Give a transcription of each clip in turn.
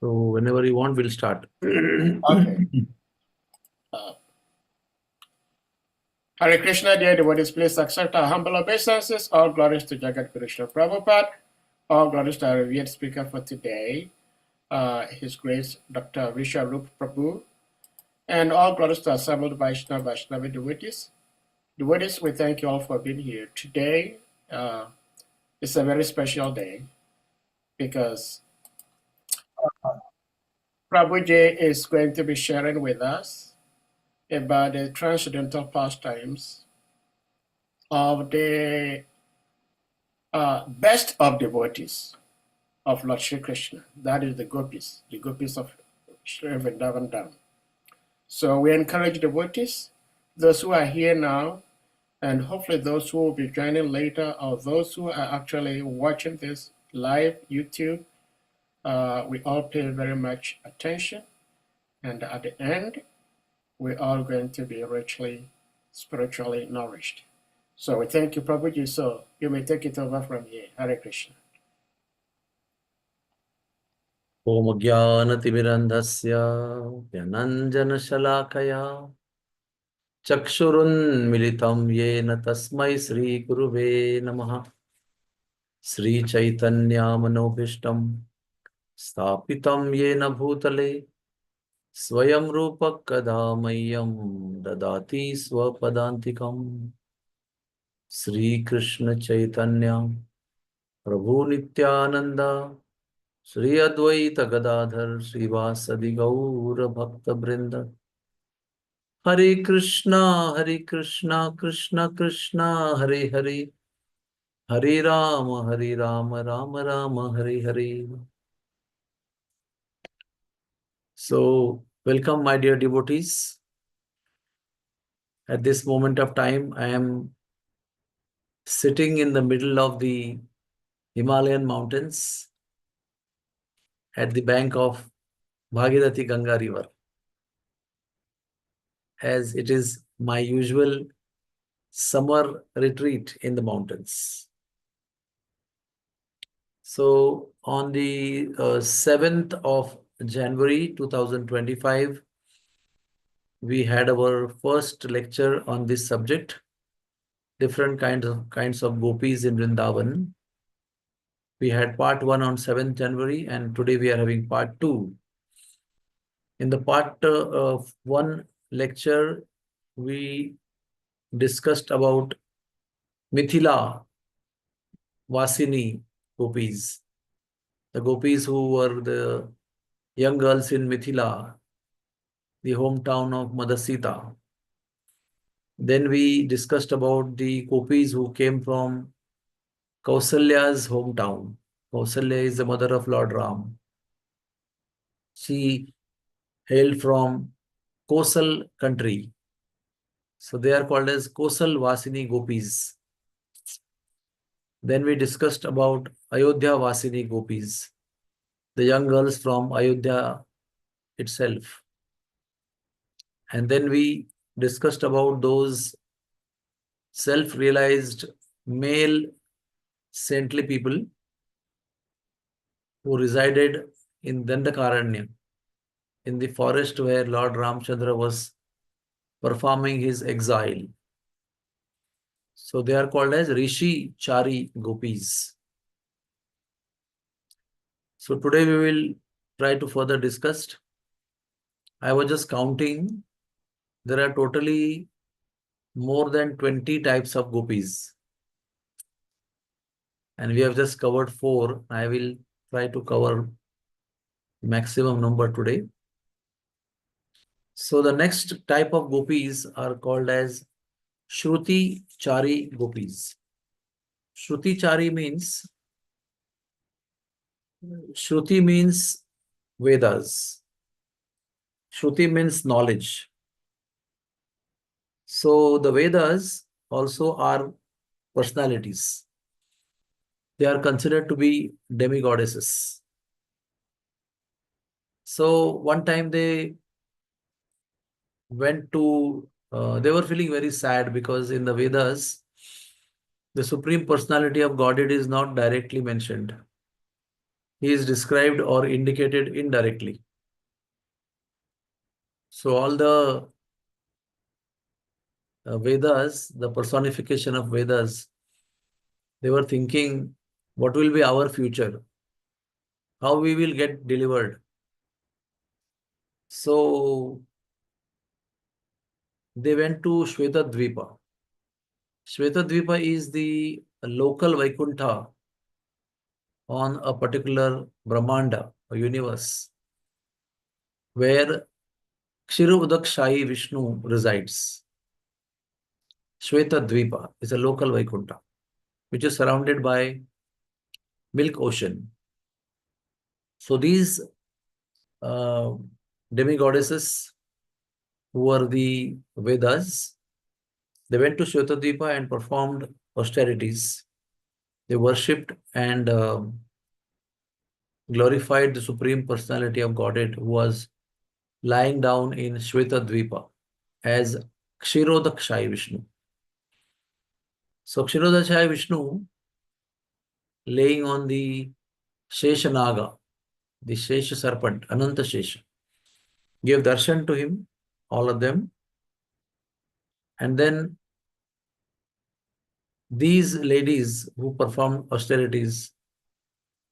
So whenever you want, we'll start. Okay. Hare Krishna, dear devotees, please accept our humble obeisances. All glories to Jagat Krishna Prabhupada. All glories to our revered speaker for today, His Grace Dr. VISHWARUP Prabhu. And all glories to assembled Vaishnava devotees. Devotees, we thank you all for being here. Today is a very special day because Prabhuji is going to be sharing with us about the transcendental pastimes of the best of devotees of Lord Shri Krishna. That is the gopis of Shri Vrindavan Dham. So we encourage devotees, those who are here now, and hopefully those who will be joining later, or those who are actually watching this live YouTube, we all pay very much attention. And at the end, we're all going to be richly, spiritually nourished. So we thank you, Prabhuji. So you may take it over from here. Hare Krishna. Om Jnanatimirandhasya Gyananjana Shalakaya Chakshurun Militam Yena Tasmai Sri Guruve Namaha Sri Chaitanya Manobhishtam Sthapitam Yena Bhutale Swayam Rupa Kadamayyam Dadati Swapadantikam Sri Krishna Chaitanya Prabhu Nityananda Shri Advaita Gadadhar Srivasadi Gaura Bhakta Brinda Hare Krishna Krishna Krishna Hare Hare Hare Rama Rama Rama Hare Hare. So welcome my dear devotees. At this moment of time I am sitting in the middle of the Himalayan mountains at the bank of Bhagirathi Ganga river, as it is my usual summer retreat in the mountains. So on the 7th of January 2025, we had our first lecture on this subject, different kinds of gopis in Vrindavan. We had part 1 on 7th January and today we are having part 2. In the part 1 lecture, we discussed about Mithila Vasini gopis, the gopis who were the young girls in Mithila, the hometown of Madasita. Then we discussed about the gopis who came from Kausalya's hometown. Kausalya is the mother of Lord Ram. She hailed from Kosal country. So they are called as Kosal Vasini gopis. Then we discussed about Ayodhya Vasini gopis, the young girls from Ayodhya itself. And then we discussed about those self-realized male saintly people who resided in Dandakaranya, in the forest where Lord Ramchandra was performing his exile. So they are called as Rishi Chari gopis. So today we will try to further discuss. I was just counting. There are totally more than 20 types of gopis. And we have just covered 4. I will try to cover maximum number today. So the next type of gopis are called as Shruti Chari gopis. Shruti Chari means Vedas. Shruti means knowledge. So the Vedas also are personalities. They are considered to be demigoddesses. So one time they went to, they were feeling very sad because in the Vedas, the Supreme Personality of Godhead is not directly mentioned. he is described or indicated indirectly. So all the Vedas, the personification of Vedas, they were thinking, what will be our future? How we will get delivered? So they went to Shvetadvipa. Shvetadvipa is the local Vaikuntha on a particular Brahmanda, a universe, where Kshirodak Shahi Vishnu resides. Shvetadvipa is a local Vaikuntha, which is surrounded by milk ocean. So these uh, demigoddesses who are the Vedas, they went to Shvetadvipa and performed austerities. They worshipped and glorified the Supreme Personality of Godhead who was lying down in Shvetadvipa as Kshirodakshai Vishnu. So Kshirodakshai Vishnu laying on the Sheshanaga, the Shesha serpent, Ananta Shesha, gave darshan to him, all of them. And then these ladies who performed austerities,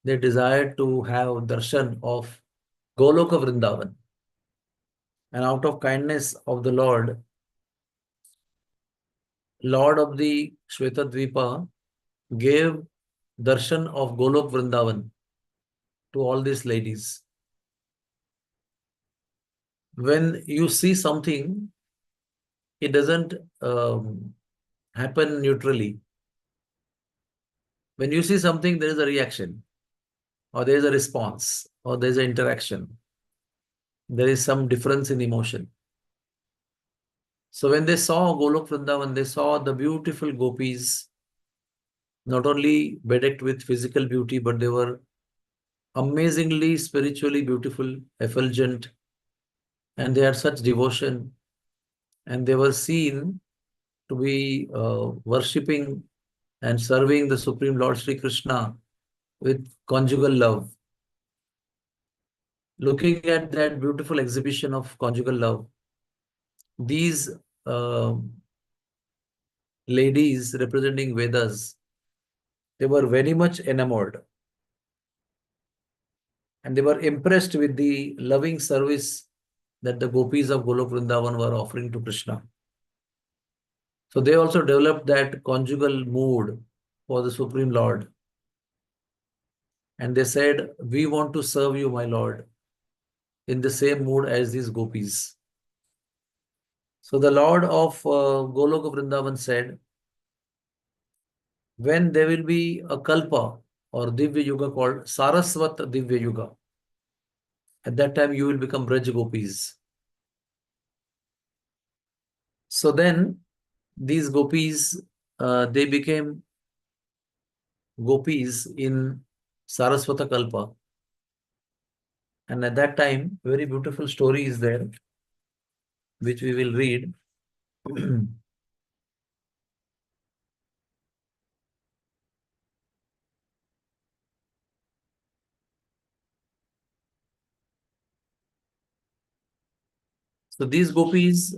they desired to have darshan of Goloka Vrindavan. And out of kindness of the Lord of the Shvetadvipa gave darshan of Golok Vrindavan to all these ladies. When you see something, it doesn't happen neutrally. When you see something, there is a reaction, or there is a response, or there is an interaction. There is some difference in emotion. So when they saw Golok Vrindavan, they saw the beautiful gopis, not only bedecked with physical beauty, but they were amazingly spiritually beautiful, effulgent, and they had such devotion, and they were seen to be worshipping and serving the Supreme Lord Sri Krishna with conjugal love. Looking at that beautiful exhibition of conjugal love, these uh, ladies representing Vedas, they were very much enamored, and they were impressed with the loving service that the gopis of Golok Vrindavan were offering to Krishna. So they also developed that conjugal mood for the Supreme Lord. And they said, we want to serve you, my Lord, in the same mood as these gopis. So the Lord of Goloka Vrindavan said, when there will be a kalpa or Divya Yuga called Saraswat Divya Yuga, at that time you will become Braj Gopis. So then these gopis, they became gopis in Saraswata Kalpa. And at that time, very beautiful story is there, which we will read. So these gopis,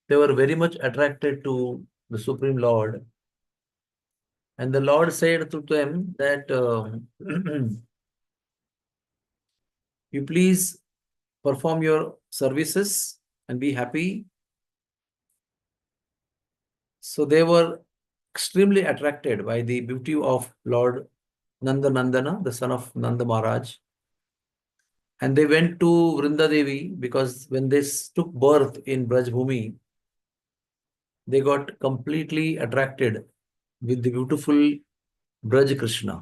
they were very much attracted to the Supreme Lord. And the Lord said to them that you please perform your services and be happy. So they were extremely attracted by the beauty of Lord Nanda Nandana, the son of Nanda Maharaj. And they went to Vrinda Devi because when they took birth in Braj Bhumi, they got completely attracted with the beautiful Braj Krishna.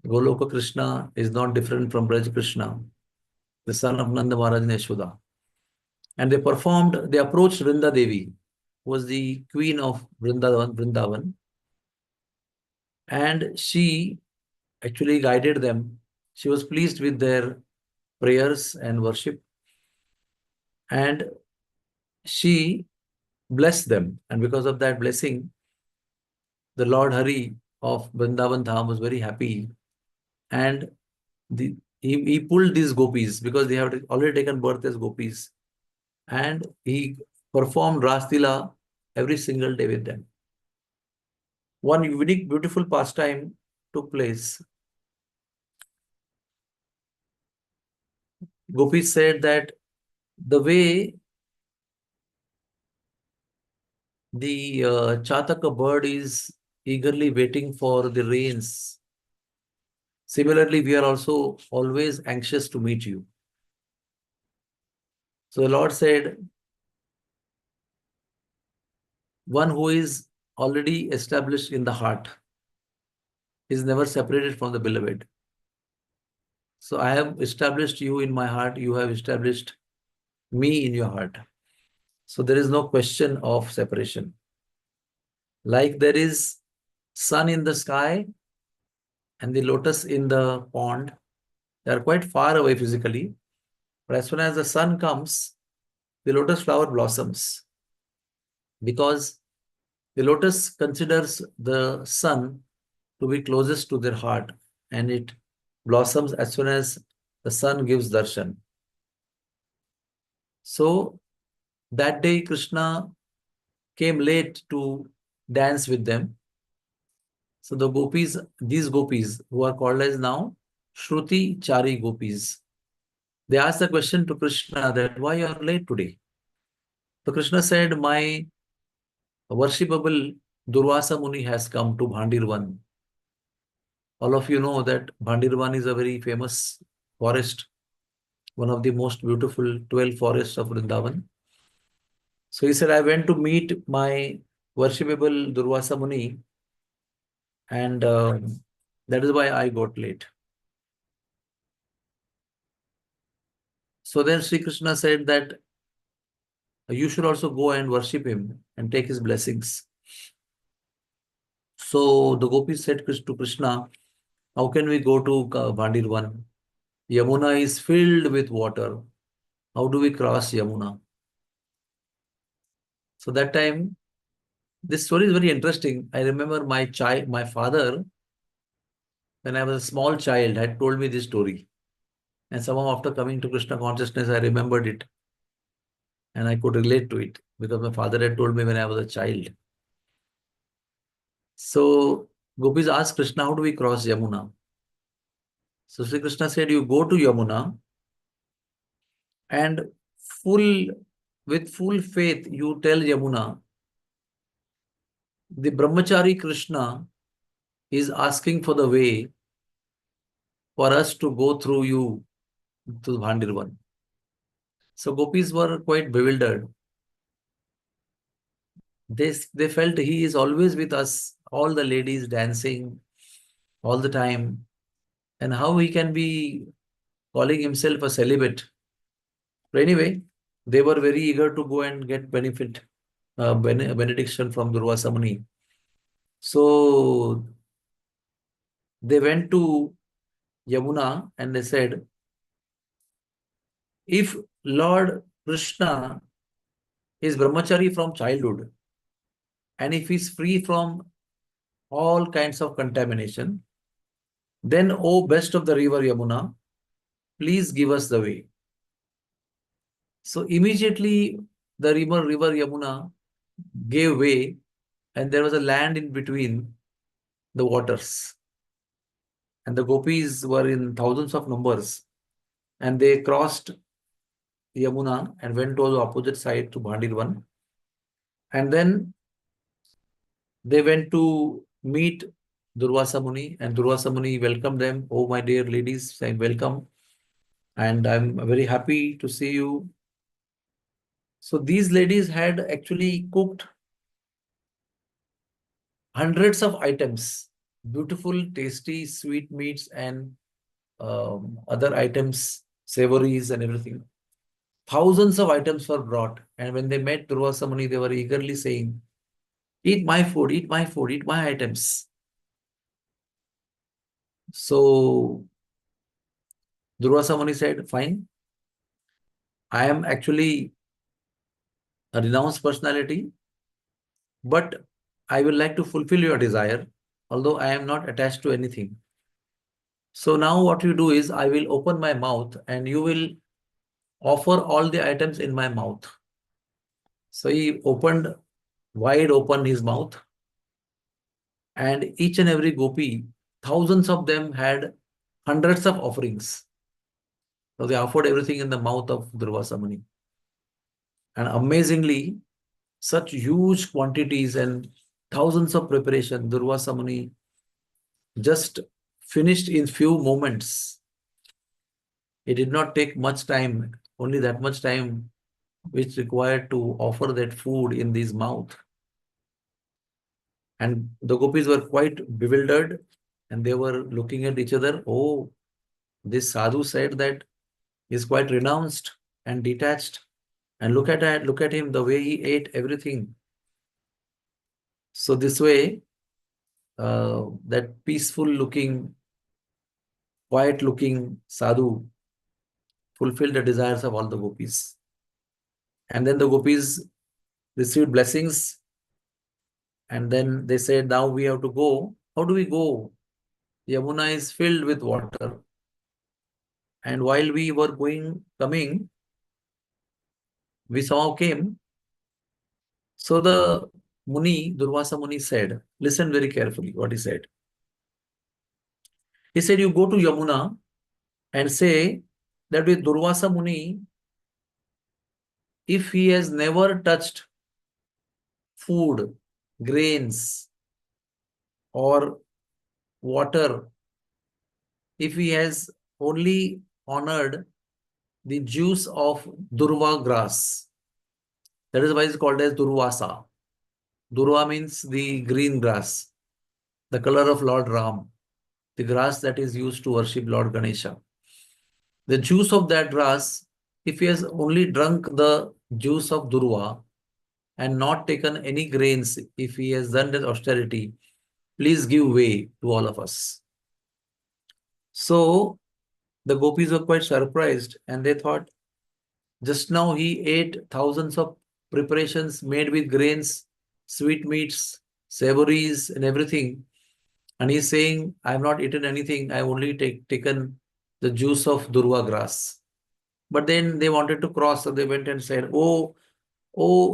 Goloka Krishna is not different from Braj Krishna, the son of Nanda Maharaj and Yashoda. And they approached Vrinda Devi, who was the queen of Vrindavan, and she actually guided them. She was pleased with their prayers and worship, and she blessed them. And because of that blessing, the Lord Hari of Vrindavan Dham was very happy and he pulled these gopis because they have already taken birth as gopis, and he performed Rasdila every single day with them. One unique, beautiful pastime took place. Gopis said that the way the Chataka bird is eagerly waiting for the rains, similarly, we are also always anxious to meet you. So the Lord said, one who is already established in the heart is never separated from the beloved. So I have established you in my heart, you have established me in your heart. So there is no question of separation. Like there is sun in the sky and the lotus in the pond, they are quite far away physically. But as soon as the sun comes, the lotus flower blossoms because the lotus considers the sun to be closest to their heart, and it blossoms as soon as the sun gives darshan. So that day Krishna came late to dance with them. So the gopis, these gopis who are called as now Shruti Chari gopis, they asked the question to Krishna that why you are late today. So Krishna said, my worshipable Durvasa Muni has come to Bhandirvan. All of you know that Bhandirvan is a very famous forest, one of the most beautiful 12 forests of Vrindavan. So he said, I went to meet my worshipable Durvasa Muni, and that is why I got late. So then Sri Krishna said that you should also go and worship him and take his blessings. So the gopis said to Krishna, how can we go to Bhandirvan? Yamuna is filled with water. How do we cross Yamuna? So that time, this story is very interesting. I remember my father, when I was a small child, had told me this story. And somehow after coming to Krishna consciousness, I remembered it and I could relate to it because my father had told me when I was a child. So gopis asked Krishna, how do we cross Yamuna? So Sri Krishna said, you go to Yamuna and full with full faith, you tell Yamuna, the Brahmachari Krishna is asking for the way for us to go through you to Bhandirvan. So gopis were quite bewildered. They felt he is always with us, all the ladies dancing all the time, and how he can be calling himself a celibate. But anyway, they were very eager to go and get benediction from Durvasa Muni. So they went to Yamuna and they said, if Lord Krishna is brahmachari from childhood, and if he's free from all kinds of contamination, then, O best of the river Yamuna, please give us the way. So immediately the river Yamuna gave way, and there was a land in between the waters. And the gopis were in thousands of numbers, and they crossed Yamuna and went to the opposite side to Bhandirvan. And then they went to meet Durvasa Muni, and Durvasa Muni welcomed them. Oh, my dear ladies, saying welcome, and I'm very happy to see you. So these ladies had actually cooked hundreds of items, beautiful, tasty, sweet meats and other items, savories and everything. Thousands of items were brought. And when they met Durvasa Muni, they were eagerly saying, eat my food, eat my food, eat my items. So Durvasa Muni said, fine, I am actually a renounced personality, but I will like to fulfill your desire, although I am not attached to anything. So now what you do is I will open my mouth and you will offer all the items in my mouth. So he opened wide open his mouth, and each and every gopi, thousands of them had hundreds of offerings. So they offered everything in the mouth of Durvasa Muni. And amazingly, such huge quantities and thousands of preparation, Durvasa Muni just finished in few moments. It did not take much time, only that much time which required to offer that food in his mouth. And the gopis were quite bewildered and they were looking at each other. Oh, this sadhu said that he's quite renounced and detached. And look at him, the way he ate everything. So this way, that peaceful looking, quiet looking sadhu fulfilled the desires of all the gopis. And then the gopis received blessings. And then they said, now we have to go. How do we go? Yamuna is filled with water. And while we were coming, we somehow came. So the Muni, Durvasa Muni said, listen very carefully what he said. He said, you go to Yamuna and say that with Durvasa Muni, if he has never touched food, grains, or water, if he has only honored the juice of Durva grass, that is why it's called as Durvasa. Durva means the green grass, the color of Lord Ram, the grass that is used to worship Lord Ganesha. The juice of that grass, if he has only drunk the juice of Durva and not taken any grains, if he has done that austerity, please give way to all of us. So the gopis were quite surprised and they thought, just now he ate thousands of preparations made with grains, sweetmeats, savories, and everything. And he's saying, I have not eaten anything, I have only taken the juice of Durva grass. But then they wanted to cross, so they went and said, oh,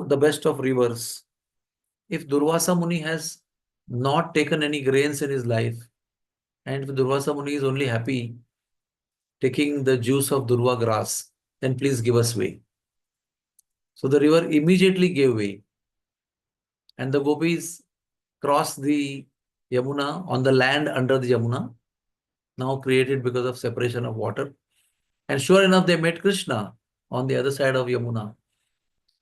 the best of rivers. If Durvasa Muni has not taken any grains in his life, and if Durvasa Muni is only happy taking the juice of Durva grass, then please give us way. So the river immediately gave way, and the gopis crossed the Yamuna on the land under the Yamuna, now created because of separation of water. And sure enough, they met Krishna on the other side of Yamuna.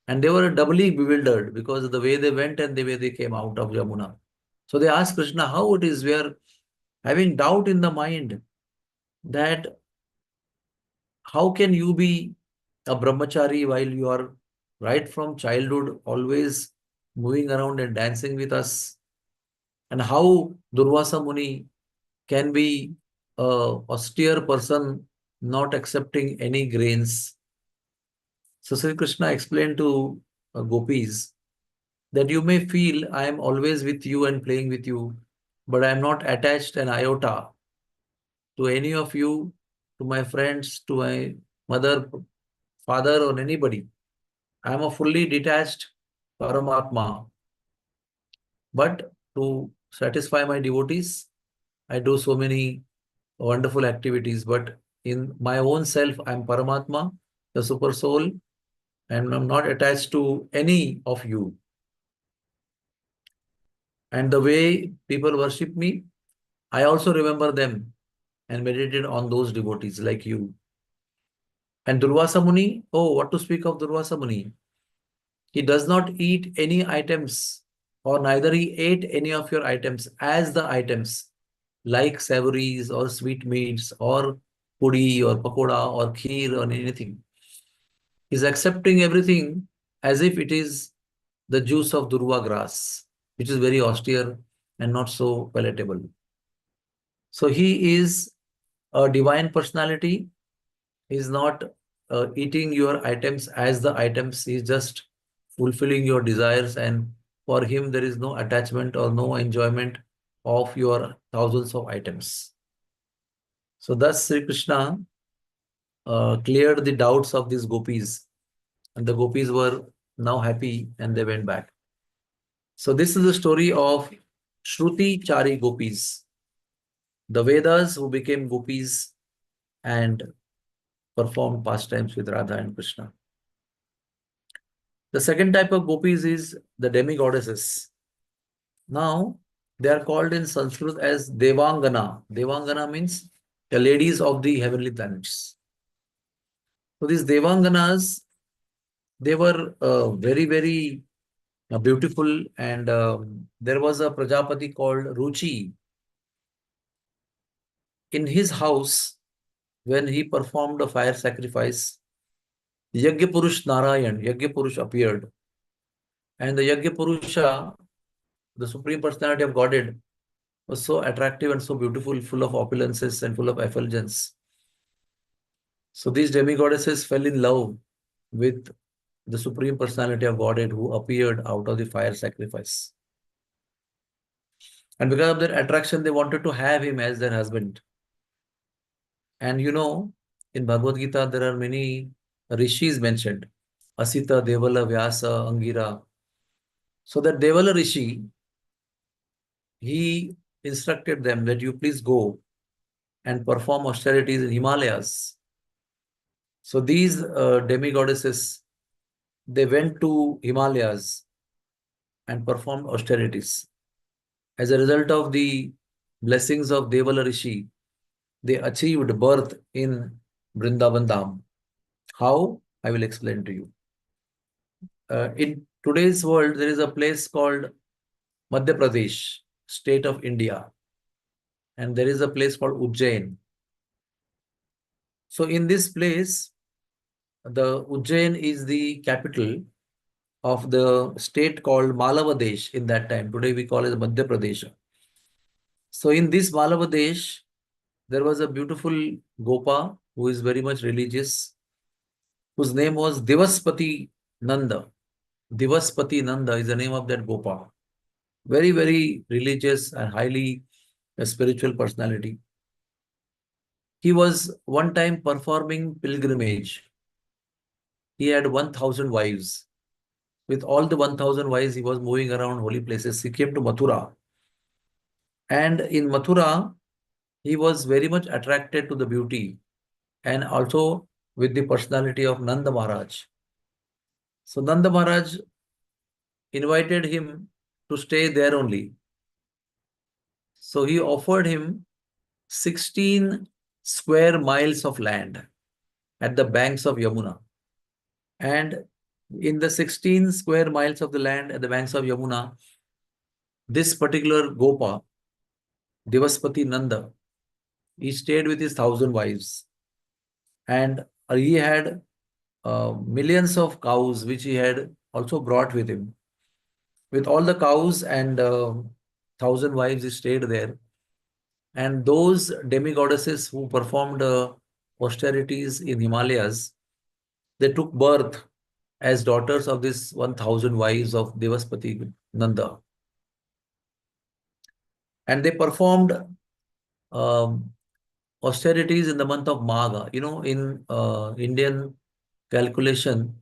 And they were doubly bewildered because of the way they went and the way they came out of Yamuna. So they asked Krishna how it is we are having doubt in the mind that how can you be a brahmachari while you are right from childhood always moving around and dancing with us? And how Durvasa Muni can be a austere person not accepting any grains? So Sri Krishna explained to gopis that you may feel I am always with you and playing with you, but I am not attached an iota to any of you, to my friends, to my mother, father, or anybody. I am a fully detached Paramatma. But to satisfy my devotees, I do so many wonderful activities. But in my own self, I am Paramatma, the super soul, and I'm not attached to any of you. And the way people worship me, I also remember them and meditate on those devotees like you. And Durvasa Muni, oh, what to speak of Durvasa Muni? He does not eat any items, or neither he ate any of your items as the items, like savories or sweetmeats or pudi or pakoda or kheer or anything. He's accepting everything as if it is the juice of Durva grass, which is very austere and not so palatable. So he is a divine personality. He's not eating your items as the items. He's just fulfilling your desires. And for him, there is no attachment or no enjoyment of your thousands of items. So thus Sri Krishna cleared the doubts of these gopis, and the gopis were now happy and they went back. So this is the story of Shruti Chari gopis, the Vedas who became gopis and performed pastimes with Radha and Krishna. The second type of gopis is the demigoddesses. Now, they are called in Sanskrit as Devangana. Devangana means the ladies of the heavenly planets. So these Devanganas, they were very, very beautiful, and there was a Prajapati called Ruchi. In his house, when he performed a fire sacrifice, Yajna Purush Narayan, Yajna Purush appeared. And the Yajna Purusha, the Supreme Personality of Godhead, was so attractive and so beautiful, full of opulences and full of effulgence. So these demigoddesses fell in love with the Supreme Personality of Godhead who appeared out of the fire sacrifice. And because of their attraction, they wanted to have him as their husband. And in Bhagavad Gita, there are many rishis mentioned. Asita, Devala, Vyasa, Angira. So that Devala Rishi, he instructed them that you please go and perform austerities in Himalayas. So these demigoddesses, they went to Himalayas and performed austerities. As a result of the blessings of Devala Rishi, they achieved birth in Vrindavan Dham. How? I will explain to you. In today's world, there is a place called Madhya Pradesh, state of India, and there is a place called Ujjain. So in this place, the Ujjain is the capital of the state called Malavadesh in that time. Today we call it Madhya Pradesh. So in this Malavadesh, there was a beautiful Gopa who is very much religious, whose name was Divaspati Nanda. Divaspati Nanda is the name of that Gopa. Very, very religious and highly spiritual personality. He was one time performing pilgrimage. He had 1,000 wives. With all the 1,000 wives, he was moving around holy places. He came to Mathura. And in Mathura, he was very much attracted to the beauty and also with the personality of Nanda Maharaj. So Nanda Maharaj invited him to stay there only. So he offered him 16 square miles of land at the banks of Yamuna. And in the 16 square miles of the land at the banks of Yamuna, this particular Gopa, Divaspati Nanda, he stayed with his 1,000 wives. And he had millions of cows which he had also brought with him. With all the cows and 1,000 wives, he stayed there. And those demigoddesses who performed austerities in Himalayas, they took birth as daughters of this 1,000 wives of Devaspati Nanda. And they performed um, austerities in the month of Magha. In Indian calculation,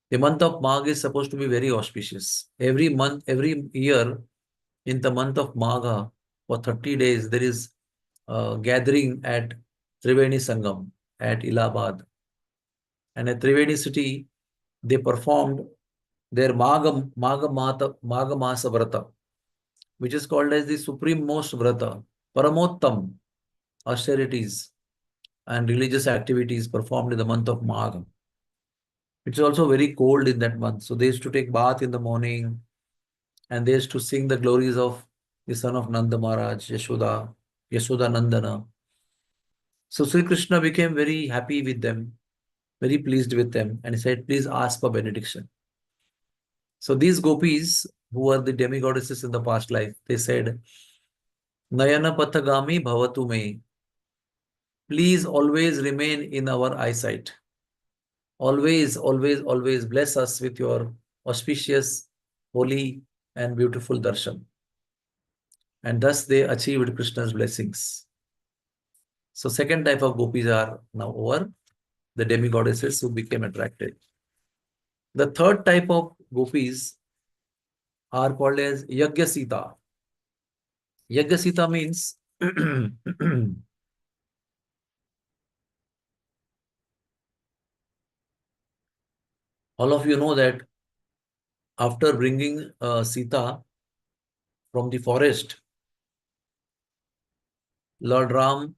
the month of Magh is supposed to be very auspicious. Every month, every year, in the month of Magha, for 30 days, there is a gathering at Triveni Sangam at Allahabad. And at Triveni city, they performed their Magha Masa Vrata, which is called as the supreme most Vrata, Paramottam, austerities and religious activities performed in the month of Magha. It's also very cold in that month. So they used to take bath in the morning and they used to sing the glories of the son of Nanda Maharaj, Yashoda Nandana. So Sri Krishna became very happy with them, very pleased with them, and he said, please ask for benediction. So these gopis, who were the demigoddesses in the past life, they said, Nayana Pathagami Bhavatu Me, please always remain in our eyesight. Always, always, always bless us with your auspicious, holy, and beautiful darshan. And thus they achieved Krishna's blessings. So second type of gopis are now over, the demigoddesses who became attracted. The third type of gopis are called as Yajna Sita. Yajna Sita means all of you know that after bringing Sita from the forest, Lord Ram,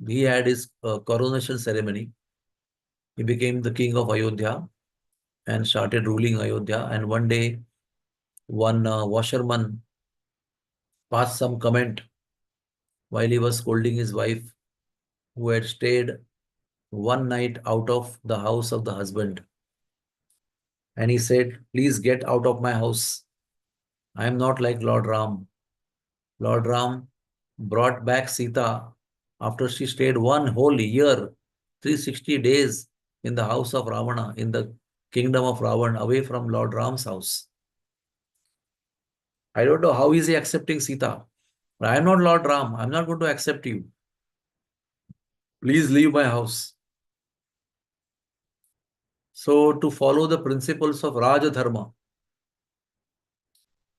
he had his coronation ceremony. He became the king of Ayodhya and started ruling Ayodhya. And one day, one washerman passed some comment while he was scolding his wife, who had stayed one night out of the house of the husband. And he said, "Please get out of my house. I am not like Lord Ram." Lord Ram brought back Sita after she stayed one whole year, 360 days in the house of Ravana, in the kingdom of Ravan, away from Lord Ram's house. I don't know how is he accepting Sita. I am not Lord Ram. I'm not going to accept you. Please leave my house. So, to follow the principles of Raja Dharma,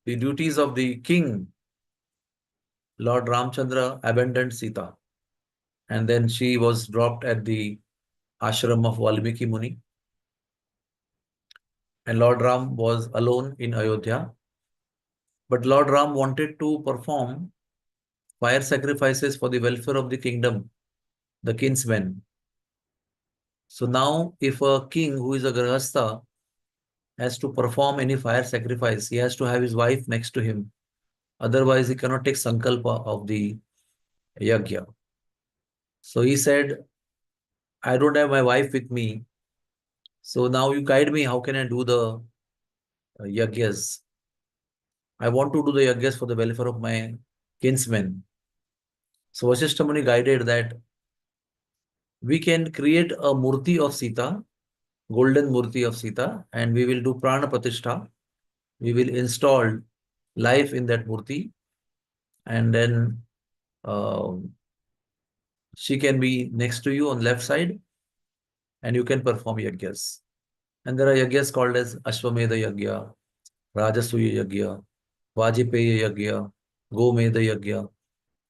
the duties of the king, Lord Ramchandra abandoned Sita. And then she was dropped at the ashram of Valmiki Muni. And Lord Ram was alone in Ayodhya. But Lord Ram wanted to perform fire sacrifices for the welfare of the kingdom, the kinsmen. So now, if a king who is a Grahastha has to perform any fire sacrifice, he has to have his wife next to him. Otherwise, he cannot take sankalpa of the yajna. So he said, I don't have my wife with me. So now you guide me. How can I do the yajnas? I want to do the yajnas for the welfare of my kinsmen. So Vasishtha Muni guided that we can create a murti of Sita, golden murti of Sita, and we will do prana pratishtha. We will install life in that murti, and then uh, she can be next to you on left side, and you can perform yajnas. And there are yajnas called as Ashwamedha Yajna, Rajasuya Yajna, Vajipeya Yajna, Gomedha Yajna,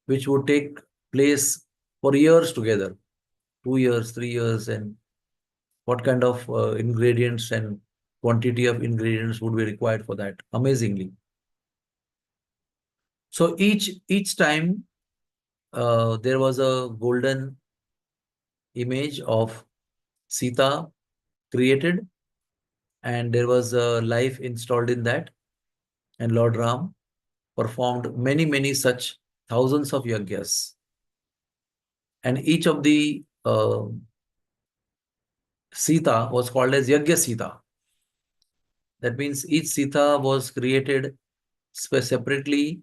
which would take place for years together, 2 years, 3 years, and what kind of ingredients and quantity of ingredients would be required for that, amazingly. So each time there was a golden image of Sita created, and there was a life installed in that, and Lord Ram performed many such thousands of yajnas, and each of the Sita was called as Yajna Sita. That means each Sita was created separately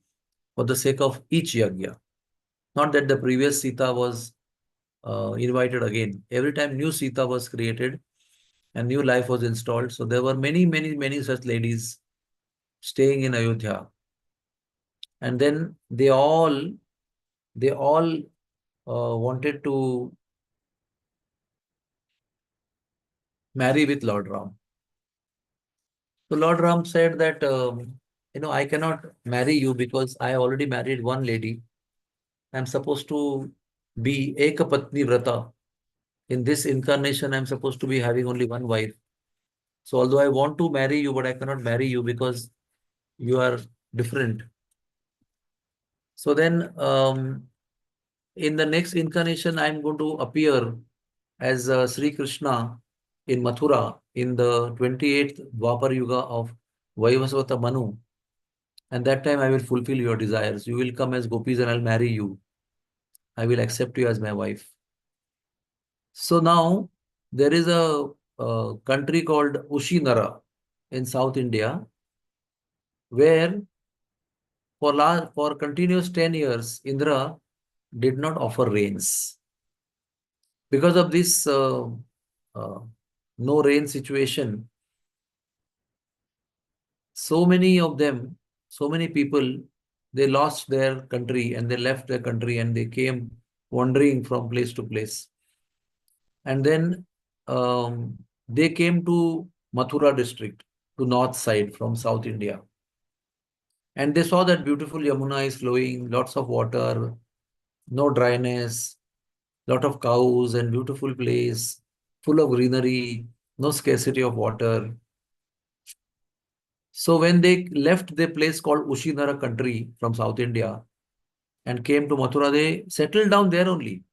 for the sake of each yajna. Not that the previous Sita was invited again. Every time new Sita was created and new life was installed. So there were many such ladies staying in Ayodhya. And then they all wanted to marry with Lord Ram. So Lord Ram said that, I cannot marry you because I already married one lady. I'm supposed to be Ekapatni Vrata. In this incarnation, I'm supposed to be having only one wife. So although I want to marry you, but I cannot marry you because you are different. So then, in the next incarnation, I'm going to appear as Sri Krishna in Mathura in the 28th Dwapar Yuga of Vaivasvata Manu. And that time I will fulfill your desires. You will come as gopis and I'll marry you. I will accept you as my wife. So now there is a country called Ushinara in South India, where for continuous 10 years, Indra did not offer rains. Because of this uh, no rain situation, so many of them, so many people they lost their country and they left their country and they came wandering from place to place. And then they came to Mathura district, to north side from South India. And they saw that beautiful Yamuna is flowing, lots of water, no dryness, lot of cows and beautiful place, full of greenery, no scarcity of water. So when they left the place called Ushinara country from South India and came to Mathura, they settled down there only.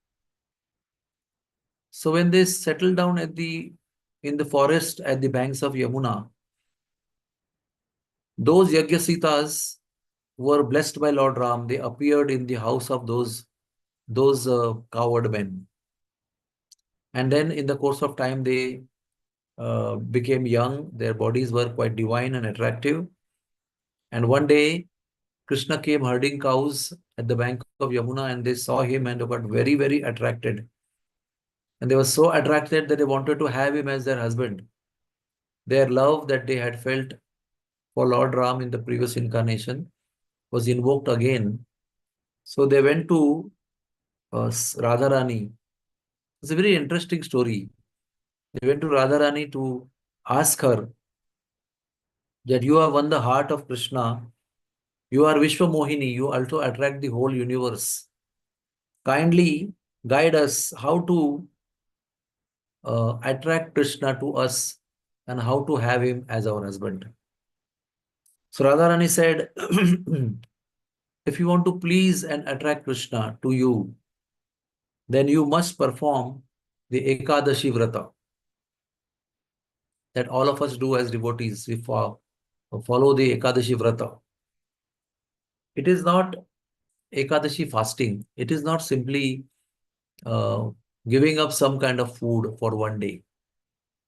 So when they settled down in the forest at the banks of Yamuna, those Yagyasitas were blessed by Lord Ram. They appeared in the house of those coward men. And then in the course of time, they became young. Their bodies were quite divine and attractive. And one day, Krishna came herding cows at the bank of Yamuna and they saw him and they got very, very attracted. And they were so attracted that they wanted to have him as their husband. Their love that they had felt for Lord Ram in the previous incarnation was invoked again. So they went to Radharani. It's a very interesting story. They went to Radharani to ask her that you have won the heart of Krishna. You are Vishwa Mohini. You also attract the whole universe. Kindly guide us how to attract Krishna to us and how to have him as our husband. So Radharani said, if you want to please and attract Krishna to you, then you must perform the Ekadashi Vrata that all of us do as devotees. We follow the Ekadashi Vrata. It is not Ekadashi fasting. It is not simply uh, giving up some kind of food for one day.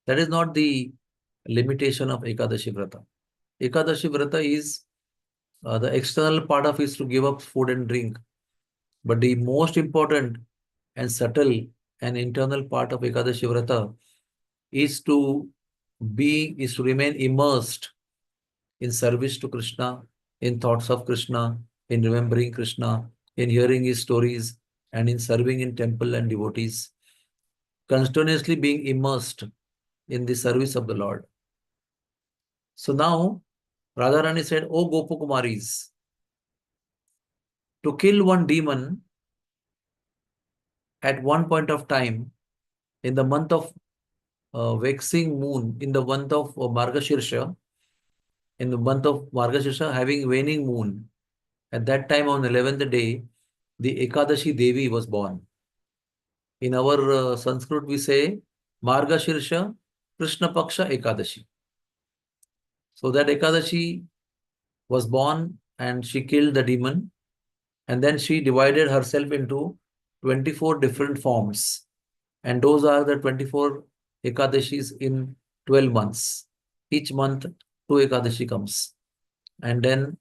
That is not the limitation of Ekadashi Vrata. Ekadashi Vrata is the external part of it is to give up food and drink. But the most important and subtle and internal part of Ekadashi Vrata is to remain immersed in service to Krishna, in thoughts of Krishna, in remembering Krishna, in hearing his stories, and in serving in temple and devotees, continuously being immersed in the service of the Lord. So now Radharani said, O Gopakumaris, to kill one demon at one point of time in the month of waxing moon, in the month of Margashirsha, in the month of Margashirsha having waning moon, at that time on 11th day, the Ekadashi Devi was born. In our Sanskrit, we say Margashirsha Krishna Paksha Ekadashi. So that Ekadashi was born and she killed the demon, and then she divided herself into 24 different forms. And those are the 24 Ekadashis in 12 months. Each month, two Ekadashi comes. And then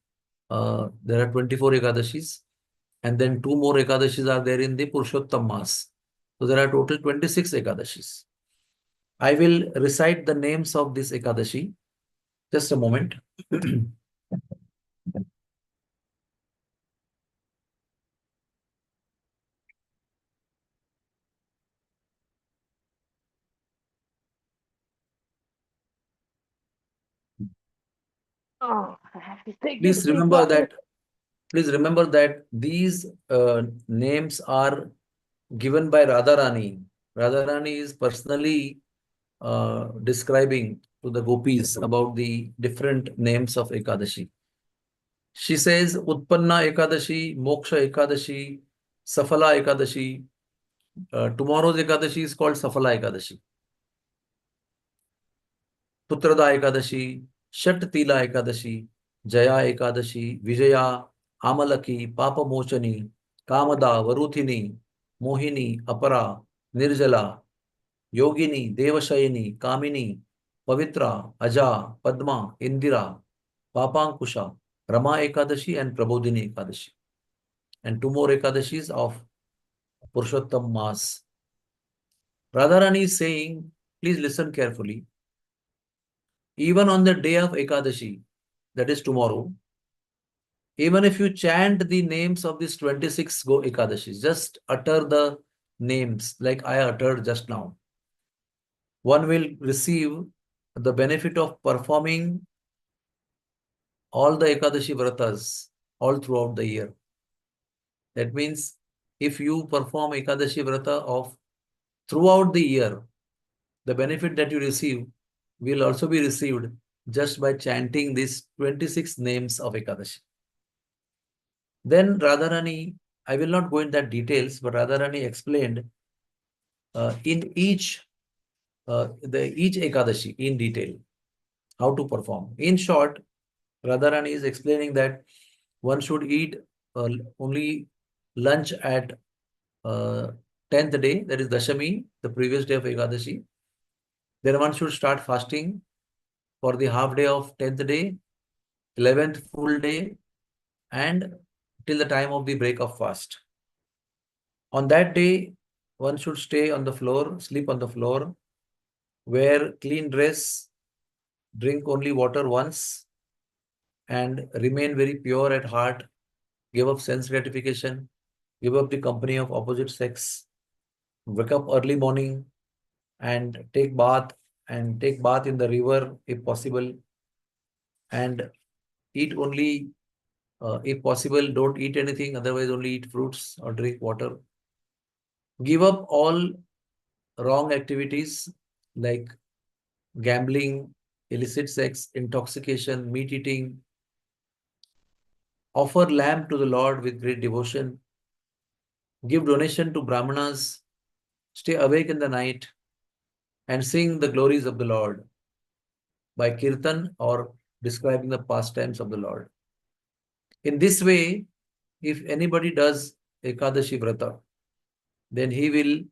there are 24 Ekadashis. And then two more Ekadashis are there in the Purushottam Mas. So there are total 26 Ekadashis. I will recite the names of this Ekadashi. Just a moment. Oh, I have to take this Please remember that Please remember that these names are given by Radharani. Radharani is personally describing to the gopis about the different names of Ekadashi. She says Utpanna Ekadashi, Moksha Ekadashi, Safala Ekadashi. Tomorrow's Ekadashi is called Safala Ekadashi. Putrada Ekadashi, Shat-tila Ekadashi, Jaya Ekadashi, Vijaya, Amalaki, Papa Mochani, Kamada, Varuthini, Mohini, Apara, Nirjala, Yogini, Devashayini, Kamini, Pavitra, Aja, Padma, Indira, Papankusha, Rama Ekadashi and Prabodhini Ekadashi. And two more Ekadashis of Purushottam Mas. Radharani is saying, please listen carefully. Even on the day of Ekadashi, that is tomorrow, Even if you chant the names of these 26 Go Ekadashis, just utter the names like I uttered just now, one will receive the benefit of performing all the Ekadashi Vratas all throughout the year. That means if you perform Ekadashi Vrata of throughout the year, the benefit that you receive will also be received just by chanting these 26 names of Ekadashi. Then Radharani, I will not go in that details, but Radharani explained in each Ekadashi in detail how to perform. In short, Radharani is explaining that one should eat only lunch at 10th day, that is Dashami, the previous day of Ekadashi. Then one should start fasting for the half day of 10th day, 11th full day, and till the time of the break of fast. On that day, one should stay on the floor, sleep on the floor, wear clean dress, drink only water once, and remain very pure at heart, give up sense gratification, give up the company of opposite sex, wake up early morning and take bath in the river if possible, and eat only if possible, don't eat anything, otherwise only eat fruits or drink water. Give up all wrong activities like gambling, illicit sex, intoxication, meat eating. Offer lamb to the Lord with great devotion. Give donation to Brahmanas. Stay awake in the night and sing the glories of the Lord by kirtan or describing the pastimes of the Lord. In this way, if anybody does Ekadashi Vrata, then he will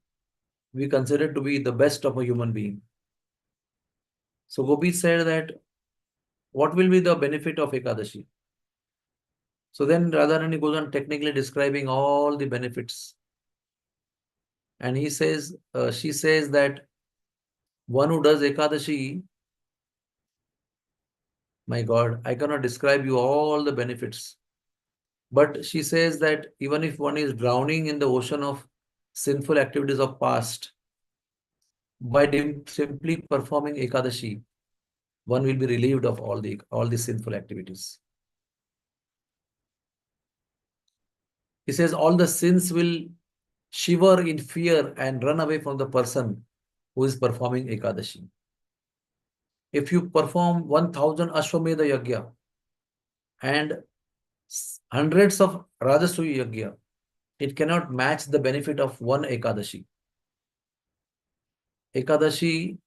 be considered to be the best of a human being. So Gopi said that what will be the benefit of Ekadashi? So then Radharani goes on technically describing all the benefits. And she says that one who does Ekadashi, my God, I cannot describe you all the benefits. But she says that even if one is drowning in the ocean of sinful activities of past, by simply performing Ekadashi, one will be relieved of all the sinful activities. He says all the sins will shiver in fear and run away from the person who is performing Ekadashi. If you perform 1000 Ashwamedha Yagya and hundreds of Rajasuya Yagya, it cannot match the benefit of one Ekadashi. Ekadashi,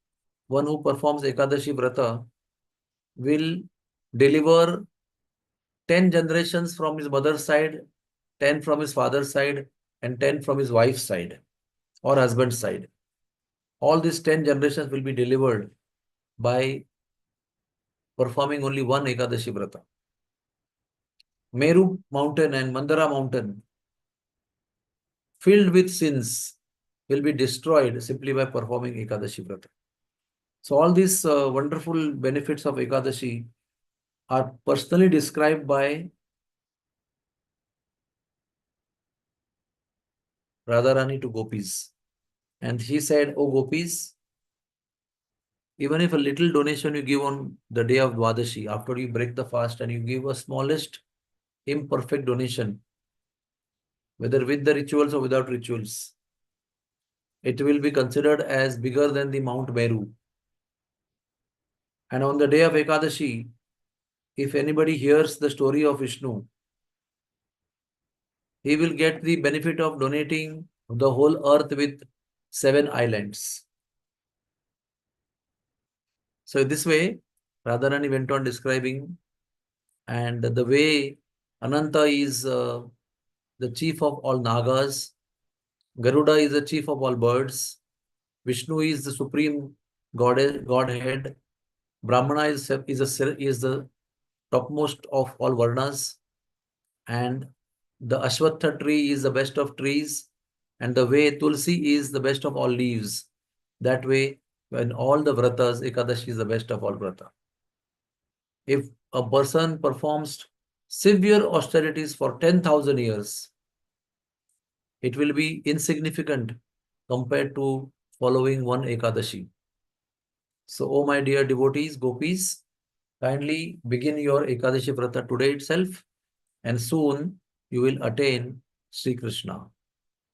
one who performs Ekadashi Vrata will deliver 10 generations from his mother's side, 10 from his father's side, and 10 from his wife's side or husband's side. All these 10 generations will be delivered by performing only one Ekadashi Vrata. Meru mountain and Mandara mountain, filled with sins, will be destroyed simply by performing Ekadashi Vrata. So all these wonderful benefits of Ekadashi are personally described by Radharani to gopis. And he said, "O gopis, even if a little donation you give on the day of Dwadashi, after you break the fast and you give a smallest imperfect donation, whether with the rituals or without rituals, it will be considered as bigger than the Mount Meru. And on the day of Ekadashi, if anybody hears the story of Vishnu, he will get the benefit of donating the whole earth with 7 islands." So this way, Radharani went on describing, and the way Ananta is the chief of all Nagas, Garuda is the chief of all birds, Vishnu is the supreme Godhead, Brahmana is the topmost of all Varnas, and the Ashwatha tree is the best of trees, and the way Tulsi is the best of all leaves. That way, when all the Vratas, Ekadashi is the best of all Vrata. If a person performs severe austerities for 10,000 years, it will be insignificant compared to following one Ekadashi. So, oh my dear devotees, gopis, kindly begin your Ekadashi Vrata today itself, and soon you will attain Sri Krishna.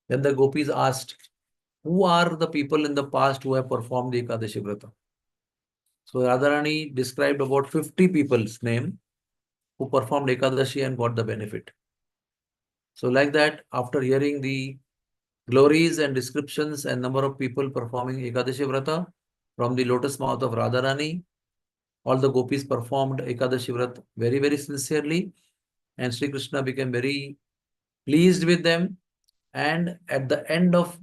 Then the gopis asked, who are the people in the past who have performed the Ekadashi Vrata? So Radharani described about 50 people's name who performed Ekadashi and got the benefit. So like that, after hearing the glories and descriptions and number of people performing Ekadashi Vrata from the lotus mouth of Radharani, all the gopis performed Ekadashi Vrata very, very sincerely, and Sri Krishna became very pleased with them. And at the end of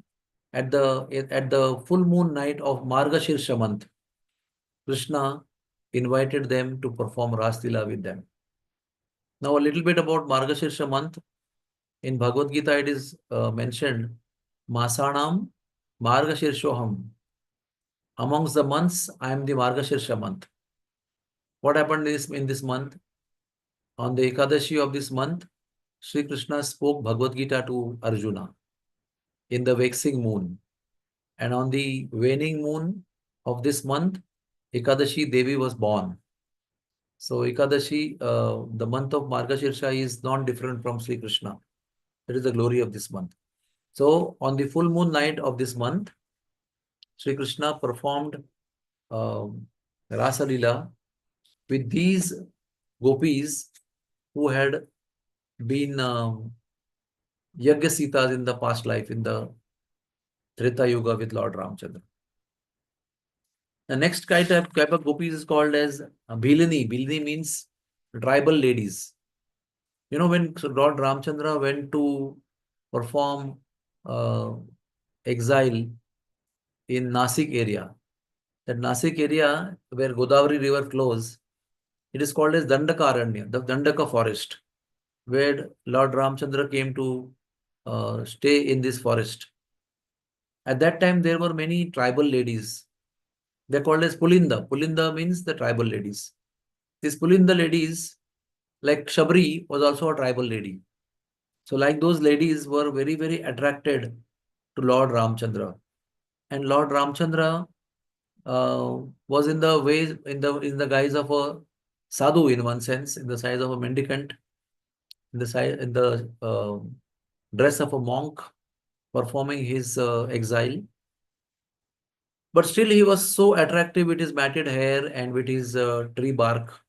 at the full moon night of Margashirsha month, Krishna invited them to perform Ras Leela with them. Now, a little bit about Margashirsha month. In Bhagavad Gita, it is mentioned, Masanam Margashirshoham. Amongst the months, I am the Margashirsha month. What happened is in this month? On the Ekadashi of this month, Sri Krishna spoke Bhagavad Gita to Arjuna in the waxing moon. And on the waning moon of this month, Ekadashi Devi was born. So Ekadashi, the month of Margashirsha is not different from Sri Krishna. That is the glory of this month. So on the full moon night of this month, Sri Krishna performed Rasa Leela with these gopis who had been Yajna Sitas in the past life, in the Treta Yuga with Lord Ramchandra. The next type of gopis is called as Bhilini. Bhilini means tribal ladies. You know, when Lord Ramchandra went to perform exile in Nasik area, that Nasik area where Godavari river flows, it is called as Dandakaranya, the Dandaka forest, where Lord Ramchandra came to stay in this forest. At that time, there were many tribal ladies. They're called as Pulinda. Pulinda means the tribal ladies. These Pulinda ladies, like Shabri, was also a tribal lady. So, like those ladies were very, very attracted to Lord Ramchandra. And Lord Ramchandra was in the way in the guise of a sadhu in one sense, in the size of a mendicant, in the dress of a monk, performing his exile. But still, he was so attractive with his matted hair and with his tree bark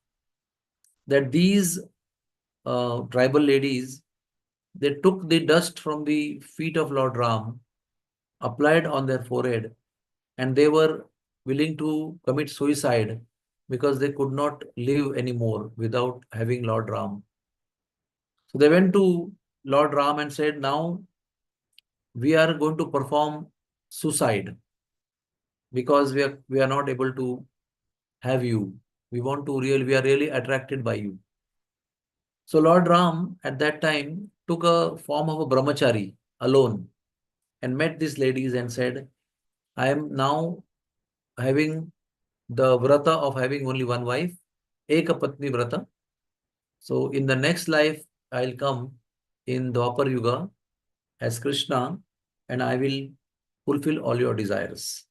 that these tribal ladies, they took the dust from the feet of Lord Ram, applied on their forehead, and they were willing to commit suicide because they could not live anymore without having Lord Ram. So they went to Lord Ram and said, now we are going to perform suicide because we are not able to have you. We are really attracted by you. So Lord Ram at that time took a form of a brahmachari alone and met these ladies and said, I am now having the vrata of having only one wife, Eka Patni Vrata. So in the next life, I'll come in Dwapar Yuga as Krishna and I will fulfill all your desires.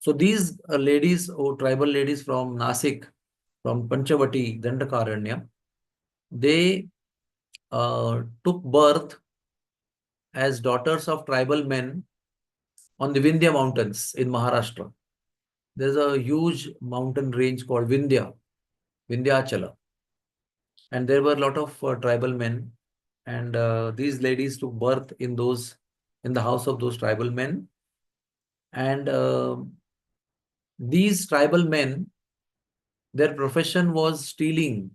So these ladies, or tribal ladies from Nasik, from Panchavati, Dandakaranya, they took birth as daughters of tribal men on the Vindhya mountains in Maharashtra. There's a huge mountain range called Vindhyachala. And there were a lot of tribal men. And these ladies took birth in the house of those tribal men. And these tribal men, their profession was stealing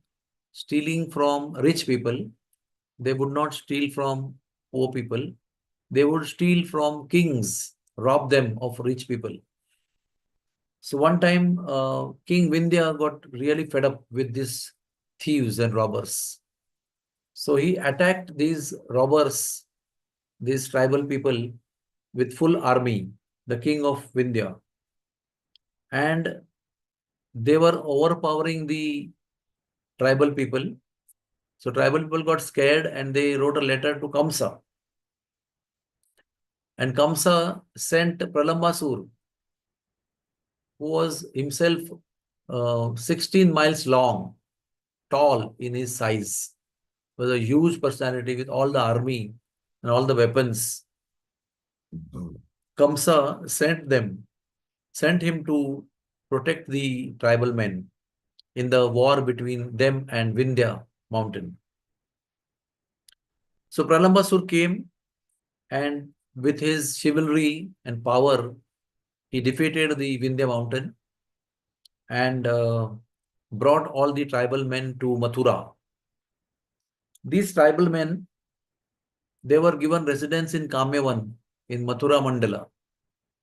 from rich people. They would not steal from poor people. They would steal from kings, rob them of rich people. So one time, King Vindhya got really fed up with these thieves and robbers. So he attacked these robbers, these tribal people, with full army, the king of Vindhya. And they were overpowering the tribal people. So tribal people got scared and they wrote a letter to Kamsa. And Kamsa sent Pralambasur, who was himself 16 miles long, tall in his size, was a huge personality with all the army and all the weapons. Kamsa sent him to protect the tribal men in the war between them and Vindhya mountain. So Pralambasur came and with his chivalry and power, he defeated the Vindhya mountain and brought all the tribal men to Mathura. These tribal men, they were given residence in Kamyavan in Mathura Mandala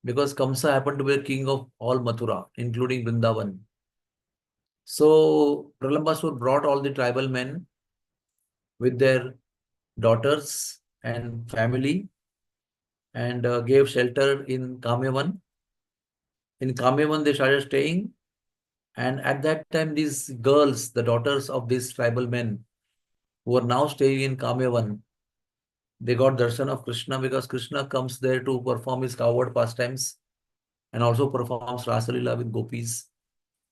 because Kamsa happened to be the king of all Mathura, including Vrindavan. So Pralambasur brought all the tribal men with their daughters and family and gave shelter in Kamyavan. In Kamyavan, they started staying. And at that time, these girls, the daughters of these tribal men, who are now staying in Kamyavan, they got darshan of Krishna because Krishna comes there to perform his coward pastimes and also performs Rasalila with gopis.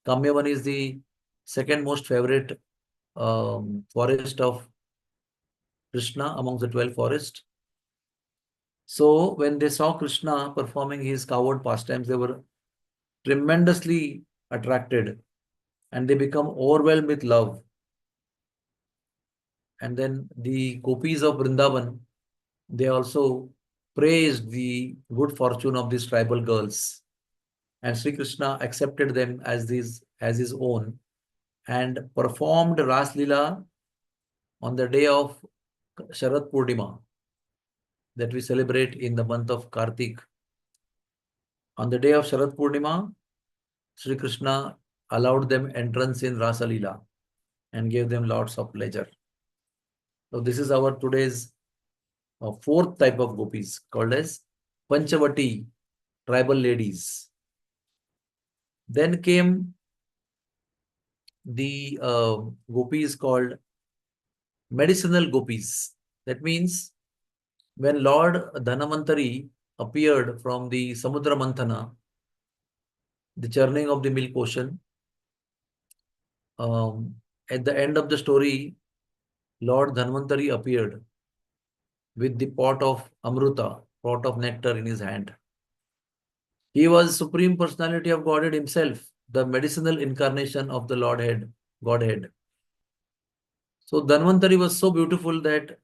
Kamyavan is the second most favorite forest of Krishna amongst the 12 forests. So when they saw Krishna performing his coward pastimes, they were tremendously attracted and they become overwhelmed with love. And then the gopis of Vrindavan, they also praised the good fortune of these tribal girls. And Sri Krishna accepted them as his own and performed Ras Leela on the day of Sharad Purnima that we celebrate in the month of Kartik. On the day of Sharad Purnima, Sri Krishna allowed them entrance in Rasa Leela and gave them lots of pleasure. So this is our today's fourth type of gopis called as Panchavati, tribal ladies. Then came the gopis called medicinal gopis. That means when Lord Dhanavantari appeared from the Samudra Manthana, the churning of the milk ocean, at the end of the story, Lord Dhanvantari appeared with the pot of Amruta, pot of nectar in his hand. He was Supreme Personality of Godhead himself, the medicinal incarnation of the Godhead. So Dhanvantari was so beautiful that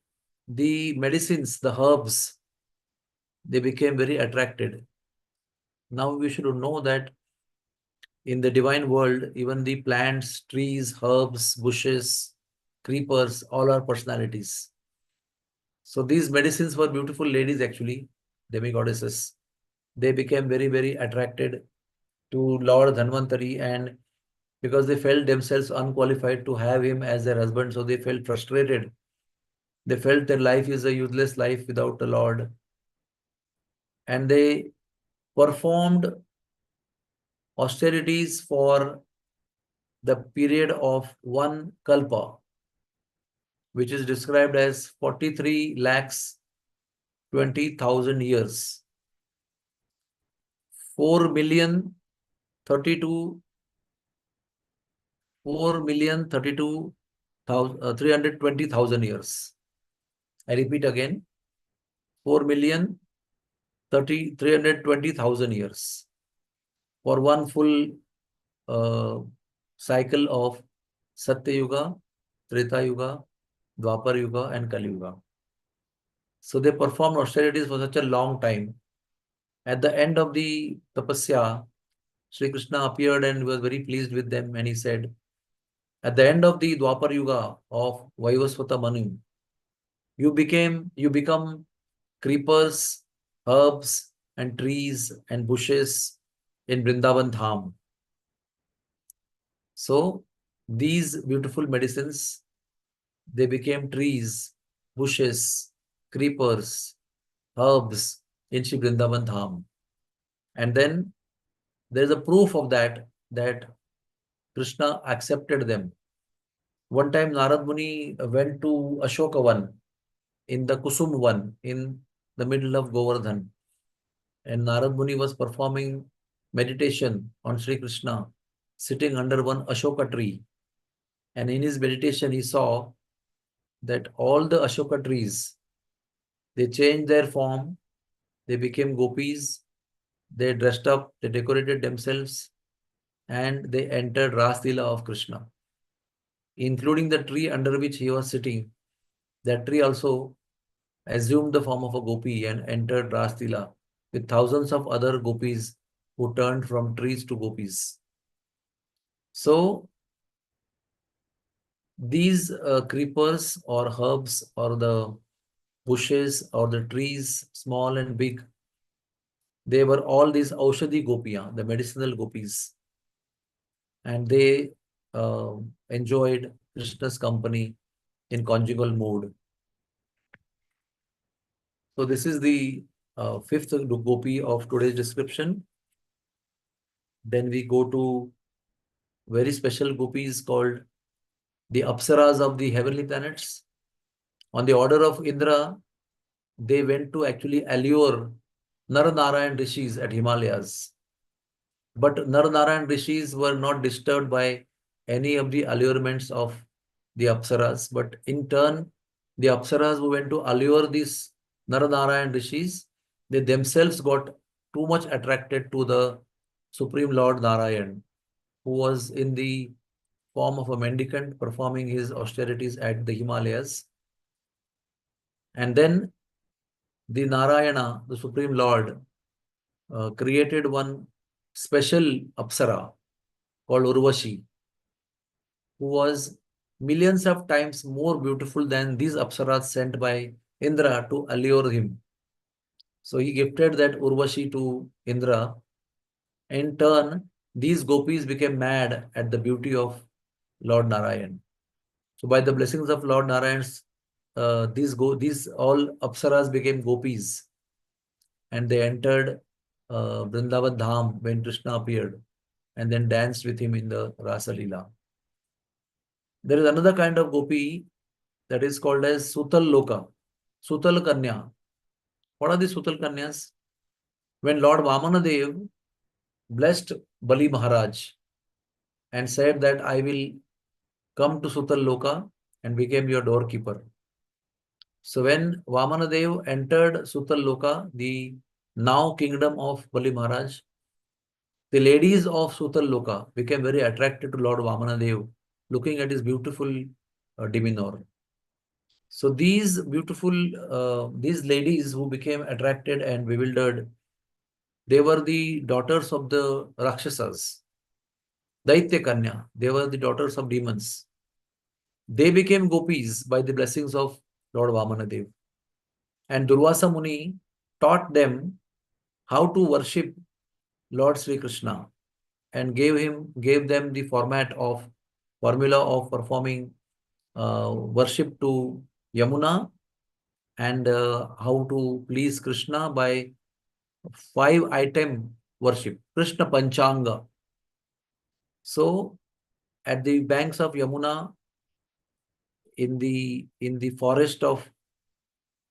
the medicines, the herbs, they became very attracted. Now we should know that in the divine world, even the plants, trees, herbs, bushes, creepers, all are personalities. So these medicines were beautiful ladies actually, demigoddesses. They became very, very attracted to Lord Dhanvantari and because they felt themselves unqualified to have him as their husband, so they felt frustrated. They felt their life is a useless life without the Lord. And they performed austerities for the period of one kalpa, which is described as 43 lakhs 20,000 years. 4 million 32 320,000 years. I repeat again, 320,000 years for one full cycle of Satya Yuga, Treta Yuga, Dwapar Yuga, and Kali Yuga. So they performed austerities for such a long time. At the end of the tapasya, Sri Krishna appeared and was very pleased with them, and he said, at the end of the Dwapar Yuga of Vaivasvata Manu, you become creepers, herbs, and trees and bushes in Vrindavan Dham. So these beautiful medicines, they became trees, bushes, creepers, herbs in Shri Vrindavan Dham. And then there is a proof of that Krishna accepted them One time Narad Muni went to Ashoka Van in the Kusum Van in the middle of Govardhan. And Narad Muni was performing meditation on Sri Krishna, sitting under one Ashoka tree. And in his meditation, he saw that all the Ashoka trees, they changed their form, they became gopis, they dressed up, they decorated themselves, and they entered Ras-Lila of Krishna, including the tree under which he was sitting. That tree also assumed the form of a gopi and entered Ras-Lila with thousands of other gopis who turned from trees to gopis. So these creepers or herbs or the bushes or the trees, small and big, they were all these Aushadhi Gopiya, the medicinal gopis. And they enjoyed Krishna's company in conjugal mood. So this is the fifth gopi of today's description. Then we go to very special gopis called the Apsaras of the heavenly planets. On the order of Indra, they went to actually allure Nara-Narayan rishis at Himalayas. But Nara-Narayan rishis were not disturbed by any of the allurements of the Apsaras. But in turn, the Apsaras who went to allure these Nara-Narayan rishis, they themselves got too much attracted to the Supreme Lord Narayan, who was in the form of a mendicant performing his austerities at the Himalayas. And then the Narayana, the Supreme Lord, created one special Apsara called Urvashi, who was millions of times more beautiful than these Apsaras sent by Indra to allure him. So he gifted that Urvashi to Indra. In turn, these gopis became mad at the beauty of Lord Narayan. So by the blessings of Lord Narayan's, these all Apsaras became gopis, and they entered Vrindavan Dham when Krishna appeared, and then danced with him in the Rasa Leela. There is another kind of gopi that is called as Sutal Loka, Sutal Kanya. What are the Sutal Kanyas? When Lord Vamanadev blessed Bali Maharaj and said that I will come to Sutal Loka and became your doorkeeper. So when Vamanadev entered Sutal Loka, the now kingdom of Bali Maharaj, the ladies of Sutal Loka became very attracted to Lord Vamanadev, looking at his beautiful demeanor. So these beautiful, these ladies who became attracted and bewildered, they were the daughters of the Rakshasas, Daitya Kanya. They were the daughters of demons. They became gopis by the blessings of Lord Vamanadev. And Durvasa Muni taught them how to worship Lord Sri Krishna and gave them the formula of performing worship to Yamuna and how to please Krishna by 5 item worship, Krishna Panchanga. So at the banks of Yamuna, in the forest of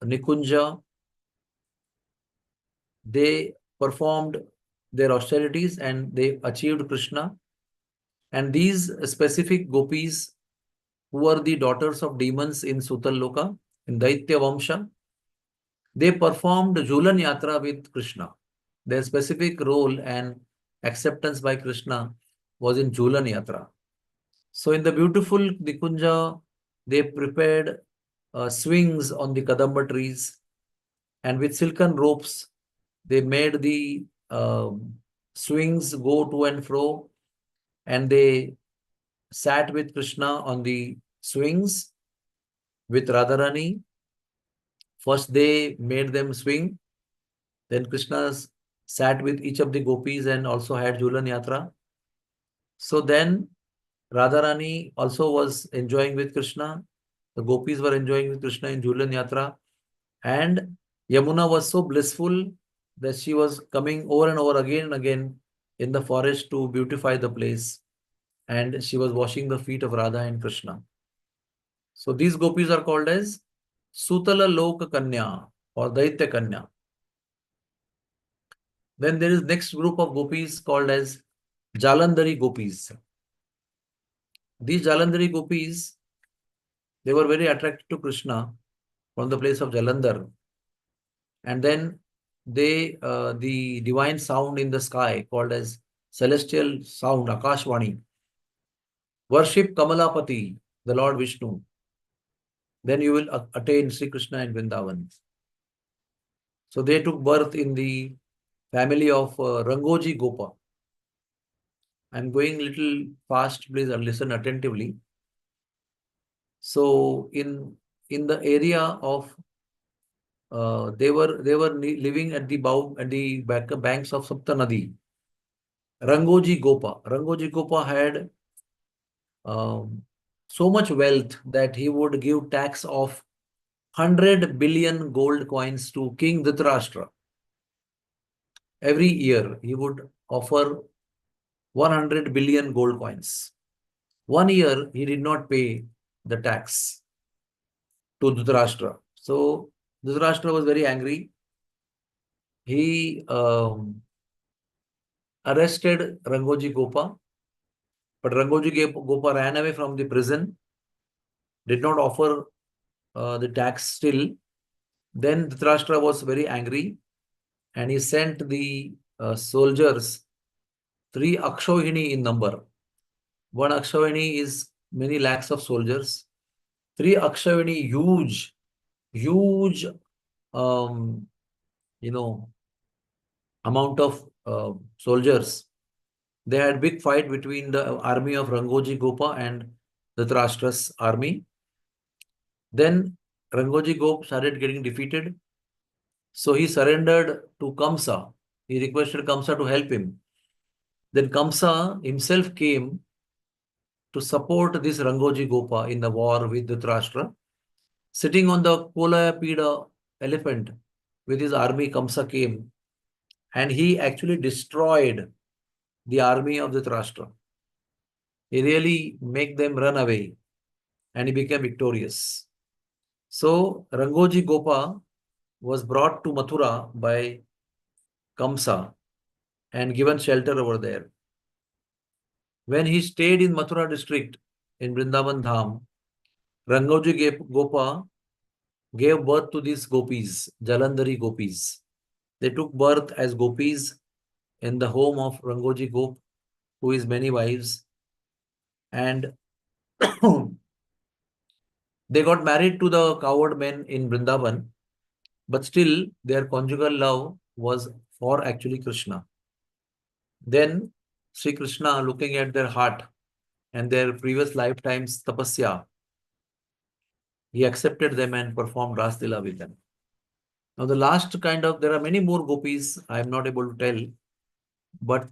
Nikunja, they performed their austerities and they achieved Krishna. And these specific gopis who were the daughters of demons in Sutal Loka, in Daitya Vamsha, they performed Julan Yatra with Krishna. Their specific role and acceptance by Krishna was in Julan Yatra. So in the beautiful Nikunja, they prepared swings on the Kadamba trees, and with silken ropes, they made the swings go to and fro, and they sat with Krishna on the swings with Radharani. First, they made them swing. Then Krishna sat with each of the gopis and also had Julan Yatra. So then Radharani also was enjoying with Krishna. The gopis were enjoying with Krishna in Julan Yatra. And Yamuna was so blissful that she was coming over and over again and again in the forest to beautify the place. And she was washing the feet of Radha and Krishna. So these gopis are called as Sutala Loka Kanya or Daitya Kanya. Then there is next group of gopis called as Jalandhari gopis. These Jalandhari gopis, they were very attracted to Krishna from the place of Jalandhar. And then the divine sound in the sky called as celestial sound, Akashvani, worship Kamalapati, the Lord Vishnu. Then you will attain Sri Krishna in Vrindavan. So they took birth in the family of Rangoji Gopa. I'm going little fast, please listen attentively. So in the area of they were living at the banks of Sapta Nadi. Rangoji Gopa. Rangoji Gopa had so much wealth that he would give tax of 100 billion gold coins to King Dhritarashtra. Every year he would offer 100 billion gold coins. 1 year he did not pay the tax to Dhritarashtra. So Dhritarashtra was very angry. He arrested Rangoji Gopa, but Rangoji Gopa ran away from the prison, did not offer the tax still. Then Dhritarashtra was very angry and he sent the soldiers, 3 Akshohini in number. 1 Akshohini is many lakhs of soldiers. 3 Akshohini, huge, amount of soldiers. They had big fight between the army of Rangoji Gopa and Dhritarashtra's army. Then Rangoji Gopa started getting defeated. So he surrendered to Kamsa. He requested Kamsa to help him. Then Kamsa himself came to support this Rangoji Gopa in the war with Dhritarashtra. Sitting on the Kolayapida elephant with his army, Kamsa came and he actually destroyed the army of Dhritarashtra. He really made them run away and he became victorious. So Rangoji Gopa was brought to Mathura by Kamsa and given shelter over there. When he stayed in Mathura district in Vrindavan Dham, Rangoji Gopa gave birth to these gopis, Jalandhari gopis. They took birth as gopis in the home of Rangoji Gop, who is many wives. And they got married to the cowherd men in Vrindavan, but still their conjugal love was for actually Krishna. Then Sri Krishna, looking at their heart and their previous lifetimes tapasya, he accepted them and performed Ras Lila with them. Now the last there are many more gopis, I am not able to tell, but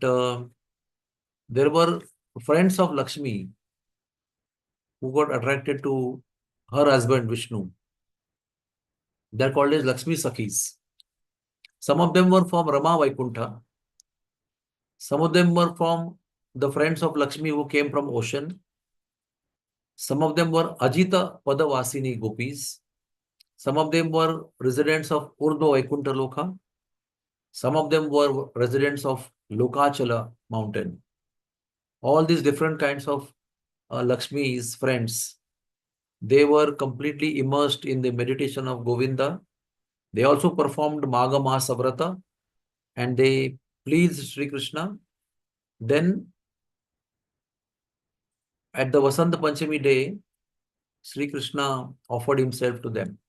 there were friends of Lakshmi who got attracted to her husband Vishnu. They are called as Lakshmi Sakhis. Some of them were from Rama Vaikuntha. Some of them were from the friends of Lakshmi who came from ocean. Some of them were Ajita Padavasini gopis. Some of them were residents of Urdhva Vaikuntha Loka. Some of them were residents of Lokachala mountain. All these different kinds of Lakshmi's friends, they were completely immersed in the meditation of Govinda. They also performed Magha Mahasavrata and they pleased Sri Krishna. Then at the Vasanta Panchami day, Sri Krishna offered himself to them.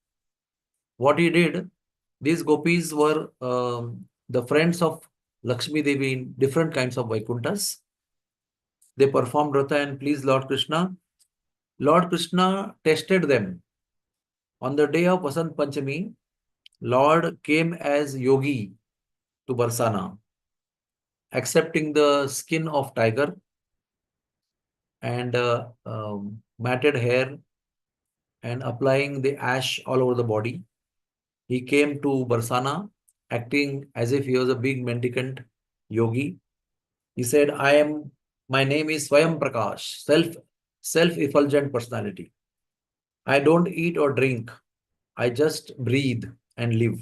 What he did, these gopis were the friends of Lakshmi Devi in different kinds of Vaikunthas. They performed Rata and pleased Lord Krishna. Lord Krishna tested them. On the day of Vasant Panchami, Lord came as yogi to Barsana, accepting the skin of tiger and matted hair and applying the ash all over the body. He came to Barsana acting as if he was a big mendicant yogi. He said, my name is Swayam Prakash, self-effulgent personality. I don't eat or drink. I just breathe and live.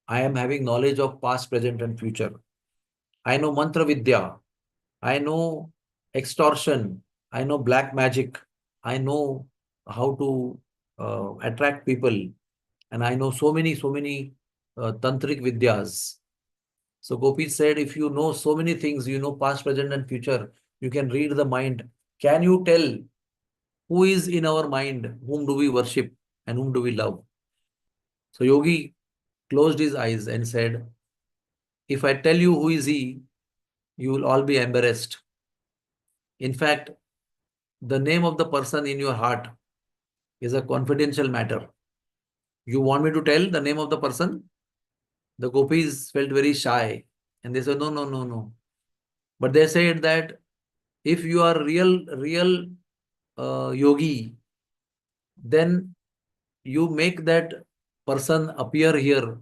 I am having knowledge of past, present, and future. I know mantra vidya. I know extortion. I know black magic. I know how to attract people. And I know so many tantric vidyas. So Gopi said, if you know so many things, you know past, present, and future, you can read the mind. Can you tell who is in our mind? Whom do we worship and whom do we love? So Yogi closed his eyes and said, if I tell you who is he, you will all be embarrassed. In fact, the name of the person in your heart is a confidential matter. You want me to tell the name of the person? The gopis felt very shy and they said, no, no, no, no. But they said that if you are real yogi, then you make that person appear here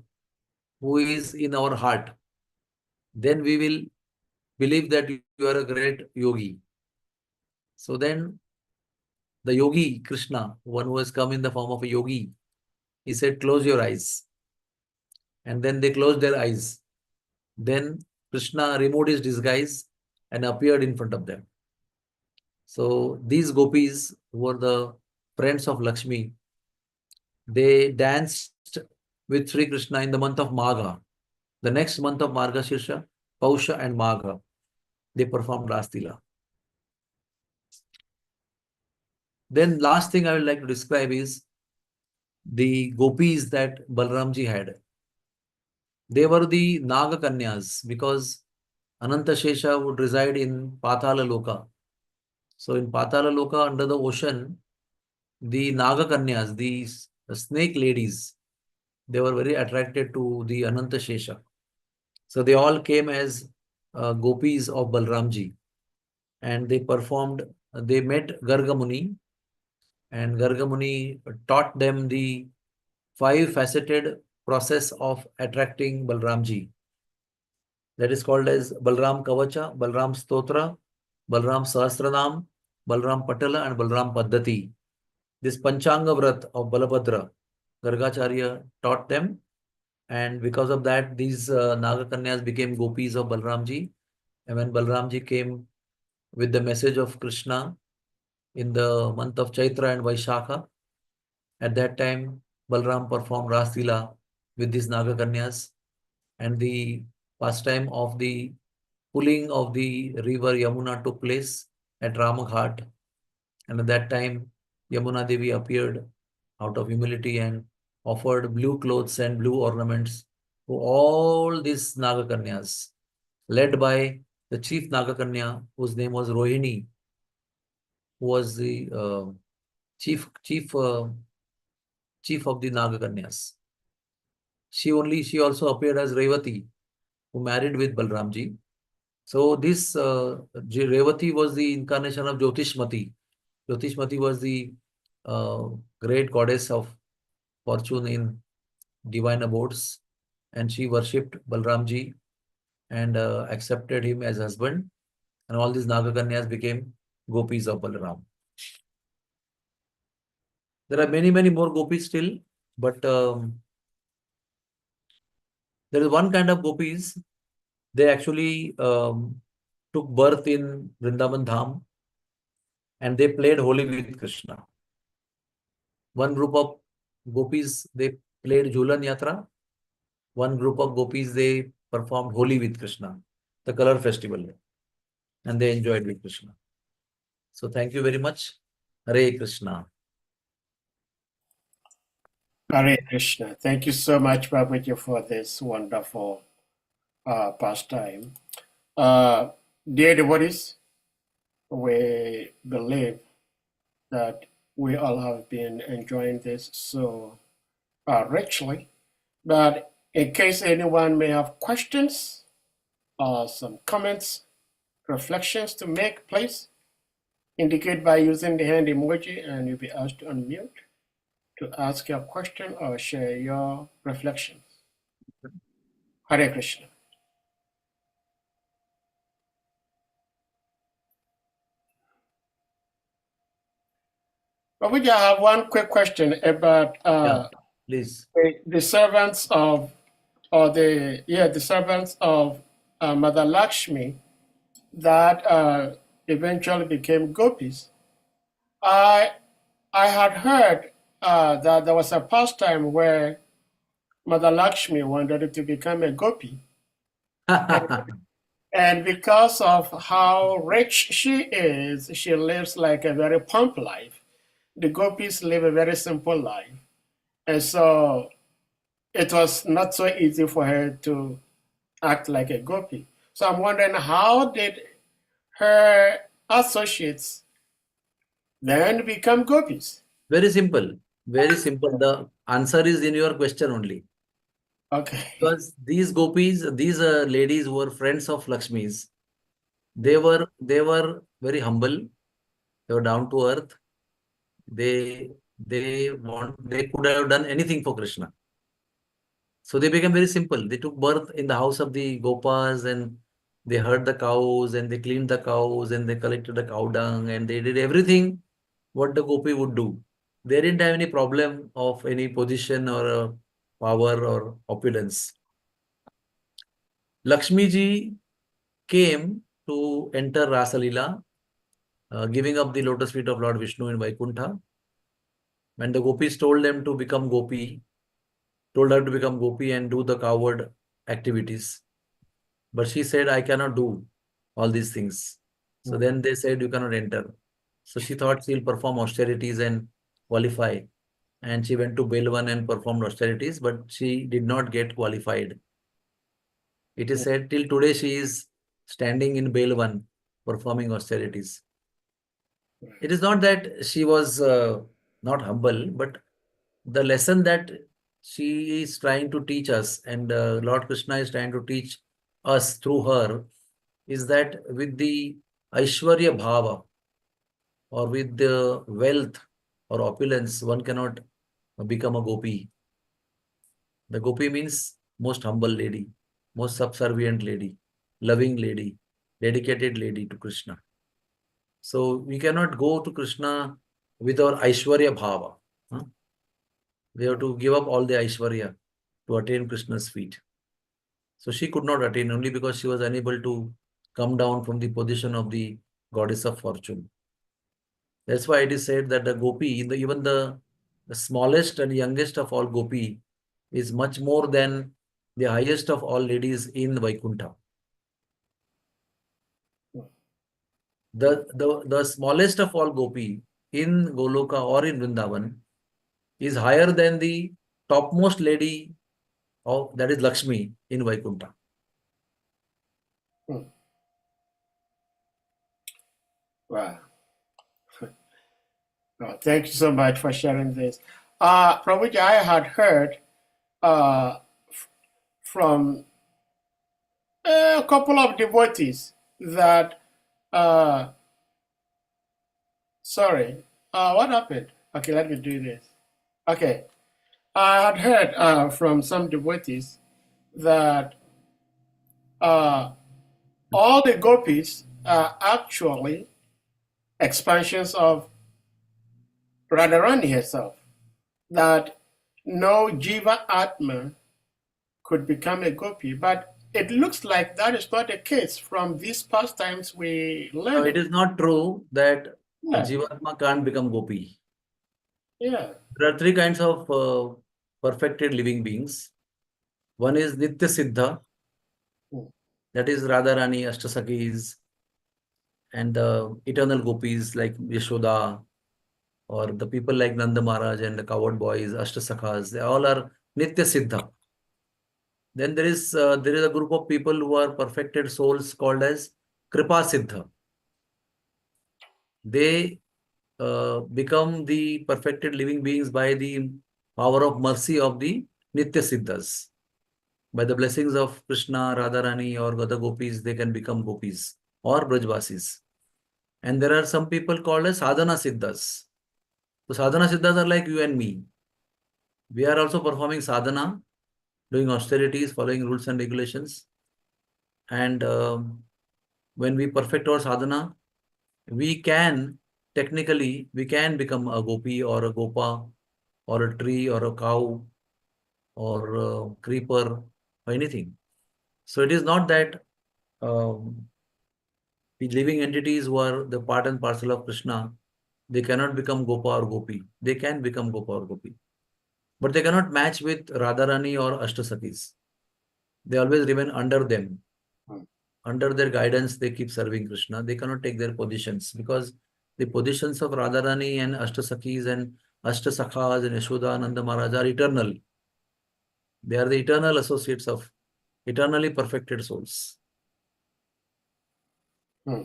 who is in our heart. Then we will believe that you are a great yogi. So then the yogi, Krishna, one who has come in the form of a yogi, he said, close your eyes. And then they closed their eyes. Then Krishna removed his disguise and appeared in front of them. So these gopis were the friends of Lakshmi. They danced with Sri Krishna in the month of Magha. The next month of Marga Shirsha, Pausha and Magha, they performed Rastila. Then last thing I would like to describe is the gopis that Balramji had. They were the Naga Kanyas because Ananta Shesha would reside in Patala Loka. So in Patala Loka, under the ocean, the Naga Kanyas, the snake ladies, they were very attracted to the Ananta Shesha. So they all came as gopis of Balramji and they performed, they met Gargamuni and Gargamuni taught them the five-faceted process of attracting Balramji. That is called as Balram Kavacha, Balram Stotra, Balram Sahasranam, Balram Patala, and Balram Paddhati. This Panchanga Vrat of Balabhadra, Gargacharya taught them, and because of that, these Nagakanyas became gopis of Balramji. And when Balramji came with the message of Krishna in the month of Chaitra and Vaishakha, at that time, Balram performed Rasila with these Nagakanyas, and the pastime of the pulling of the river Yamuna took place at Ramaghat. And at that time, Yamuna Devi appeared out of humility and offered blue clothes and blue ornaments to all these Nagakanyas, led by the chief Nagakanya, whose name was Rohini, who was the chief of the Nagakanyas. She also appeared as Revati, who married with Balramji. So this Revati was the incarnation of Jyotishmati. Jyotishmati was the uh, great goddess of fortune in divine abodes, and she worshipped Balramji and accepted him as husband. And all these Nagakanyas became gopis of Balaram. There are many more gopis still, but there is one kind of gopis. They actually took birth in Vrindavan Dham and they played holy with Krishna. One group of gopis, they played Jhulan Yatra. One group of gopis, they performed Holi with Krishna, the color festival, and they enjoyed with Krishna. So thank you very much. Hare Krishna. Hare Krishna. Thank you so much, Prabhuji, for this wonderful pastime. Dear devotees, we believe that we all have been enjoying this so richly. But in case anyone may have questions or some comments, reflections to make, please indicate by using the hand emoji and you'll be asked to unmute to ask your question or share your reflections. Hare Krishna. Prabhuji, I have one quick question about Yeah, please. the servants of, or the servants of Mother Lakshmi that eventually became gopis. I had heard that there was a pastime where Mother Lakshmi wanted to become a gopi, and because of how rich she is, she lives like a very plump life. The gopis live a very simple life, and so it was not so easy for her to act like a gopi. So I'm wondering, how did her associates then become gopis? Very simple. Very simple. The answer is in your question only. Okay. Because these gopis, these ladies were friends of Lakshmi's. They were very humble. They were down to earth. They could have done anything for Krishna. So they became very simple. They took birth in the house of the Gopas, and they herd the cows, and they cleaned the cows, and they collected the cow dung, and they did everything what the gopi would do. They didn't have any problem of any position or power or opulence. Lakshmi ji came to enter Rasalila, giving up the lotus feet of Lord Vishnu in Vaikuntha. When the gopis told them to become gopi, told her to become gopi and do the coward activities. But she said, I cannot do all these things. So then they said, you cannot enter. So she thought she'll perform austerities and qualify. And she went to Belvan and performed austerities, but she did not get qualified. It is said till today she is standing in Belvan performing austerities. It is not that she was not humble, but the lesson that she is trying to teach us, and Lord Krishna is trying to teach us through her, is that with the Aishwarya Bhava or with the wealth or opulence, one cannot become a gopi. The gopi means most humble lady, most subservient lady, loving lady, dedicated lady to Krishna. So we cannot go to Krishna with our Aishwarya Bhava. Huh? We have to give up all the Aishwarya to attain Krishna's feet. So she could not attain only because she was unable to come down from the position of the goddess of fortune. That's why it is said that the gopi, even the smallest and youngest of all gopi, is much more than the highest of all ladies in Vaikuntha. The smallest of all gopi in Goloka or in Vrindavan is higher than the topmost lady of, that is Lakshmi, in Vaikuntha. Wow. Oh, thank you so much for sharing this. Prabhuji, I had heard from a couple of devotees that, sorry, what happened? Okay, let me do this. Okay, I had heard from some devotees that all the gopis are actually expansions of Radharani herself, that no Jiva Atma could become a gopi, but it looks like that is not the case from these pastimes we learn. No, it is not true that Yeah. Jivatma can't become gopi. Yeah. There are three kinds of perfected living beings. One is Nitya Siddha, that is Radharani, Ashtasakis, and the eternal gopis like Yashoda, or the people like Nanda Maharaj and the coward boys, Ashtasakhas. They all are Nitya Siddha. Then there is a group of people who are perfected souls called as Kripa Siddha. They become the perfected living beings by the power of mercy of the Nitya Siddhas. By the blessings of Krishna, Radharani, or Gada Gopis, they can become gopis or Brajvasis. And there are some people called as Sadhana Siddhas. So Sadhana Siddhas are like you and me. We are also performing sadhana, doing austerities, following rules and regulations. And when we perfect our sadhana, we can technically we can become a gopi or a gopa or a tree or a cow or a creeper or anything. So it is not that um, the living entities who are the part and parcel of Krishna, they cannot become gopa or gopi. They can become gopa or gopi, but they cannot match with Radharani or Ashtasakis. They always remain under them. Hmm. Under their guidance, they keep serving Krishna. They cannot take their positions because the positions of Radharani and Ashtasakis and Ashtasakhas and Yashoda Nanda Maharaj are eternal. They are the eternal associates of eternally perfected souls. Hmm.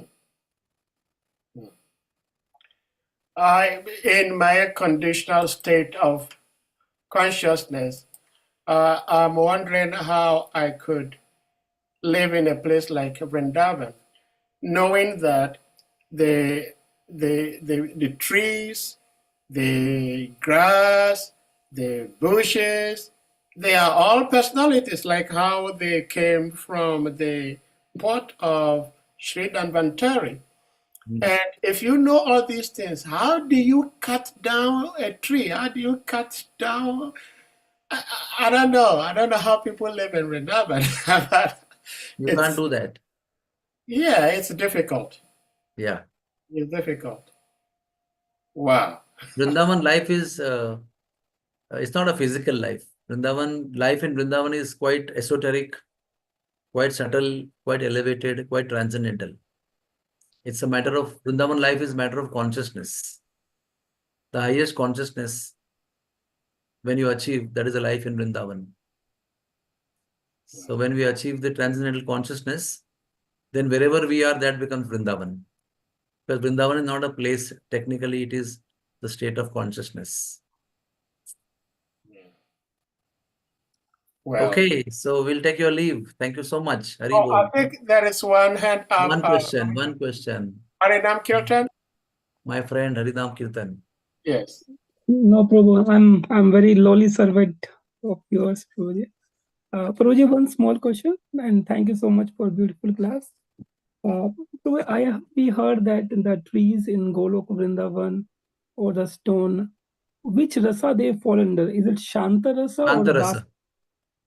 Hmm. In my conditional state of consciousness, I'm wondering how I could live in a place like Vrindavan, knowing that the trees, the grass, the bushes, they are all personalities, like how they came from the pot of Sri Dhanvantari. And if you know all these things, how do you cut down a tree? How do you cut down? I don't know. I don't know how people live in Vrindavan. You can't do that. Yeah, it's difficult. Yeah. It's difficult. Wow. Vrindavan life is, it's not a physical life. Vrindavan, life in Vrindavan is quite esoteric, quite subtle, quite elevated, quite transcendental. It's a matter of, Vrindavan life is a matter of consciousness. The highest consciousness, when you achieve, that is a life in Vrindavan. So when we achieve the transcendental consciousness, then wherever we are, that becomes Vrindavan. Because Vrindavan is not a place, technically it is the state of consciousness. Well, Okay, so we'll take your leave. Thank you so much. Hari I Bol. think there is one hand up. One question, one question. Harinam Kirtan? My friend Haridam Kirtan. Yes. No, Prabhu. I'm very lowly servant of yours, Prabhuji. Prabhuji, one small question, and thank you so much for beautiful class. Prabhu, we heard that the trees in Golok Vrindavan or the stone, which rasa they fall under? Is it Shanta rasa or Shantarasa.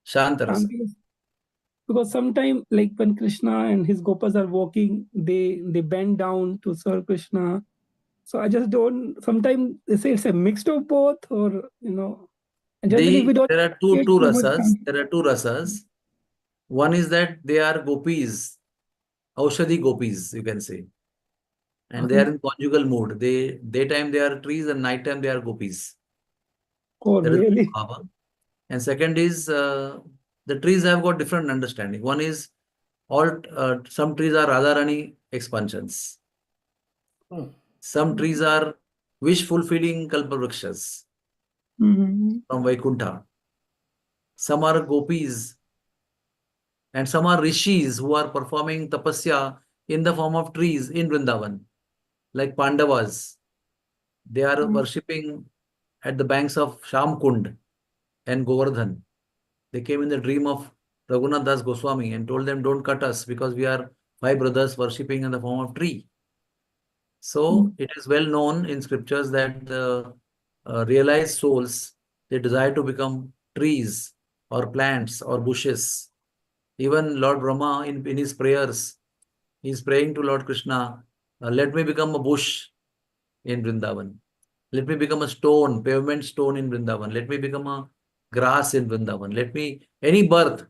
Shanta Shantarasa. rasa? Because sometimes, like when Krishna and his gopas are walking, they bend down to serve Krishna. So I just don't. Sometimes they say it's a mixed of both, or And generally we don't There are get two too much rasas. time. There are two rasas. One is that they are gopis, Aushadhi gopis, you can say. And they Okay. are in conjugal mood. Daytime they are trees and nighttime they are gopis. Oh, That is really? bhava. And second is the trees have got different understanding. One is some trees are Radharani expansions. Hmm. Some trees are wish fulfilling kalpavrikshas Mm-hmm. from Vaikuntha. Some are gopis and some are rishis who are performing tapasya in the form of trees in Vrindavan, like Pandavas. They are worshipping at the banks of Shamkund and Govardhan. They came in the dream of Raghunath Das Goswami and told them, don't cut us because we are five brothers worshipping in the form of tree. So it is well known in scriptures that the realized souls, they desire to become trees or plants or bushes. Even Lord Brahma in his prayers, he is praying to Lord Krishna, let me become a bush in Vrindavan. Let me become a stone, pavement stone in Vrindavan. Let me become a grass in Vrindavan. Any birth,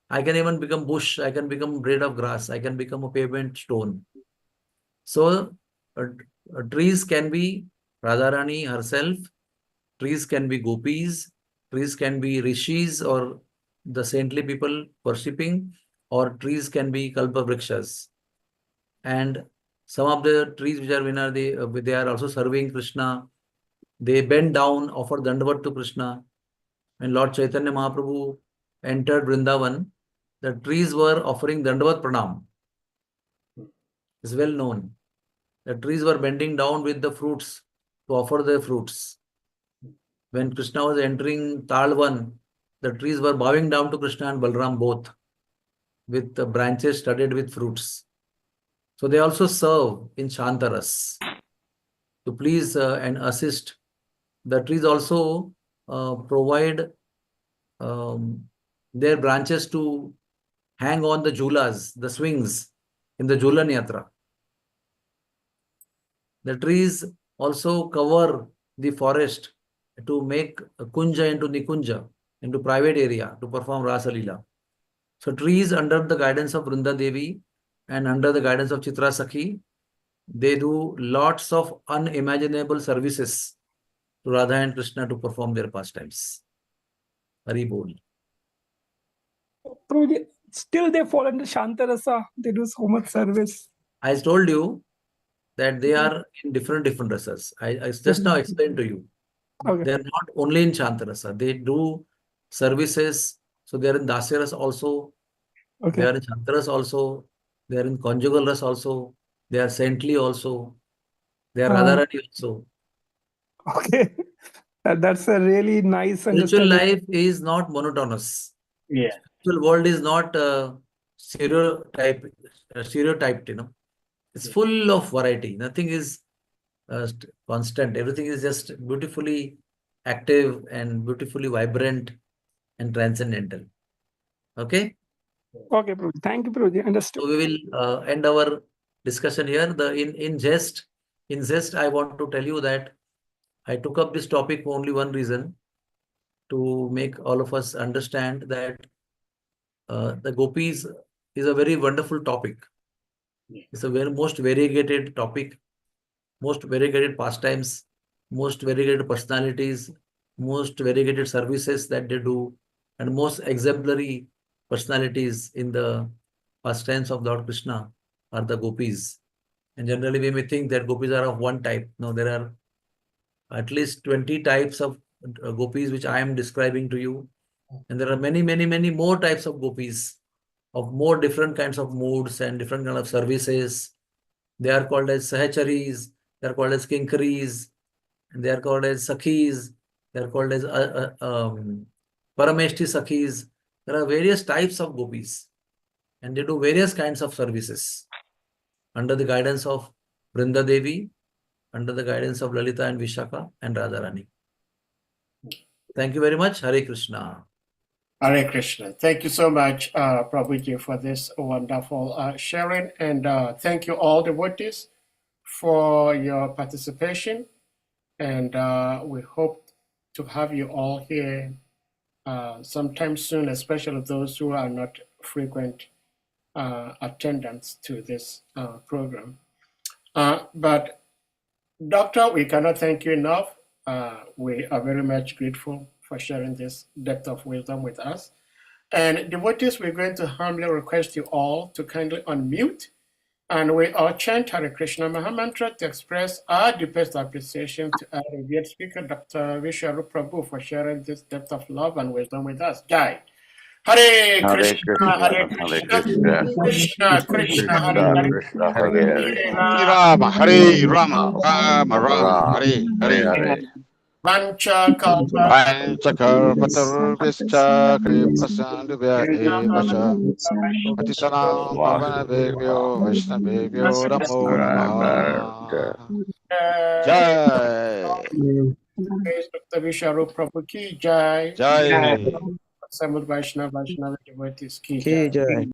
I can even become bush, I can become blade of grass, I can become a pavement stone. So, trees can be Radharani herself, trees can be gopis, trees can be rishis or the saintly people worshipping, or trees can be kalpavrikshas. And some of the trees which are winner, they are also serving Krishna. They bend down, offer dandavat to Krishna. When Lord Chaitanya Mahaprabhu entered Vrindavan, the trees were offering dandavat pranam. It's well known. The trees were bending down with the fruits to offer their fruits. When Krishna was entering Talvan, the trees were bowing down to Krishna and Balram both, with the branches studded with fruits. So they also serve in Shantaras. to please and assist. The trees also provide their branches to hang on the jhulas, the swings in the Jhulan Yatra. The trees also cover the forest to make kunja into nikunja, into private area to perform Rasa Leela. So trees under the guidance of Vrinda Devi and under the guidance of Chitra Sakhi, they do lots of unimaginable services to Radha and Krishna to perform their pastimes. Hari Bol. Prabhuji, still they fall under Shantarasa. They do so much service. I told you that they are in different rasas. I just now explained to you. Okay. They are not only in Shantarasa. They do services. So they are in Dasya Rasa also. Okay. They are in Shantaras also. They are in conjugal ras also. They are saintly also. They are Radharani also. Okay. That's a really nice Spiritual understanding. life is not monotonous. Yeah. Spiritual world is not stereotyped, It's full of variety. Nothing is constant. Everything is just beautifully active and beautifully vibrant and transcendental. Okay? Okay, Prabhuji. Thank you, Prabhuji. Understood. So we will end our discussion here. In jest, I want to tell you that I took up this topic for only one reason, to make all of us understand that the gopis is a very wonderful topic. It's a most variegated topic, most variegated pastimes, most variegated personalities, most variegated services that they do, and most exemplary personalities in the pastimes of Lord Krishna are the gopis. And generally we may think that gopis are of one type. No, there are at least 20 types of gopis which I am describing to you. And there are many, many, many more types of gopis of more different kinds of moods and different kind of services. They are called as sahacharis, they are called as kinkaris, and they are called as sakhis, they are called as parameshti sakhis. There are various types of gopis, and they do various kinds of services under the guidance of Vrinda Devi, under the guidance of Lalita and Vishaka and Radharani. Thank you very much. Hare Krishna. Hare Krishna. Thank you so much, Prabhuji, for this wonderful sharing. And thank you all devotees for your participation. And we hope to have you all here sometime soon, especially those who are not frequent attendants to this program. But Doctor, we cannot thank you enough. We are very much grateful for sharing this depth of wisdom with us. And devotees, we're going to humbly request you all to kindly unmute, and we all chant Hare Krishna Mahamantra to express our deepest appreciation to our revered speaker, Dr. VISHWARUP Prabhu, for sharing this depth of love and wisdom with us. Jai. Hare Krishna, Hare Krishna, Krishna Krishna, Hare Hare, Hare Rama, Hare Rama, Rama Rama, Hare Hare. Vancha Kalpa Panchakarpatarvischa Kripasandubhya Evasha Patitanam Pavanabhyo Vaishnavebhyo Namo Namaha. Jai. Dr. VISHWARUP Prabhu ki Jai. Jai. Samud Vaishnava devotees ki Ki Jai. Jai.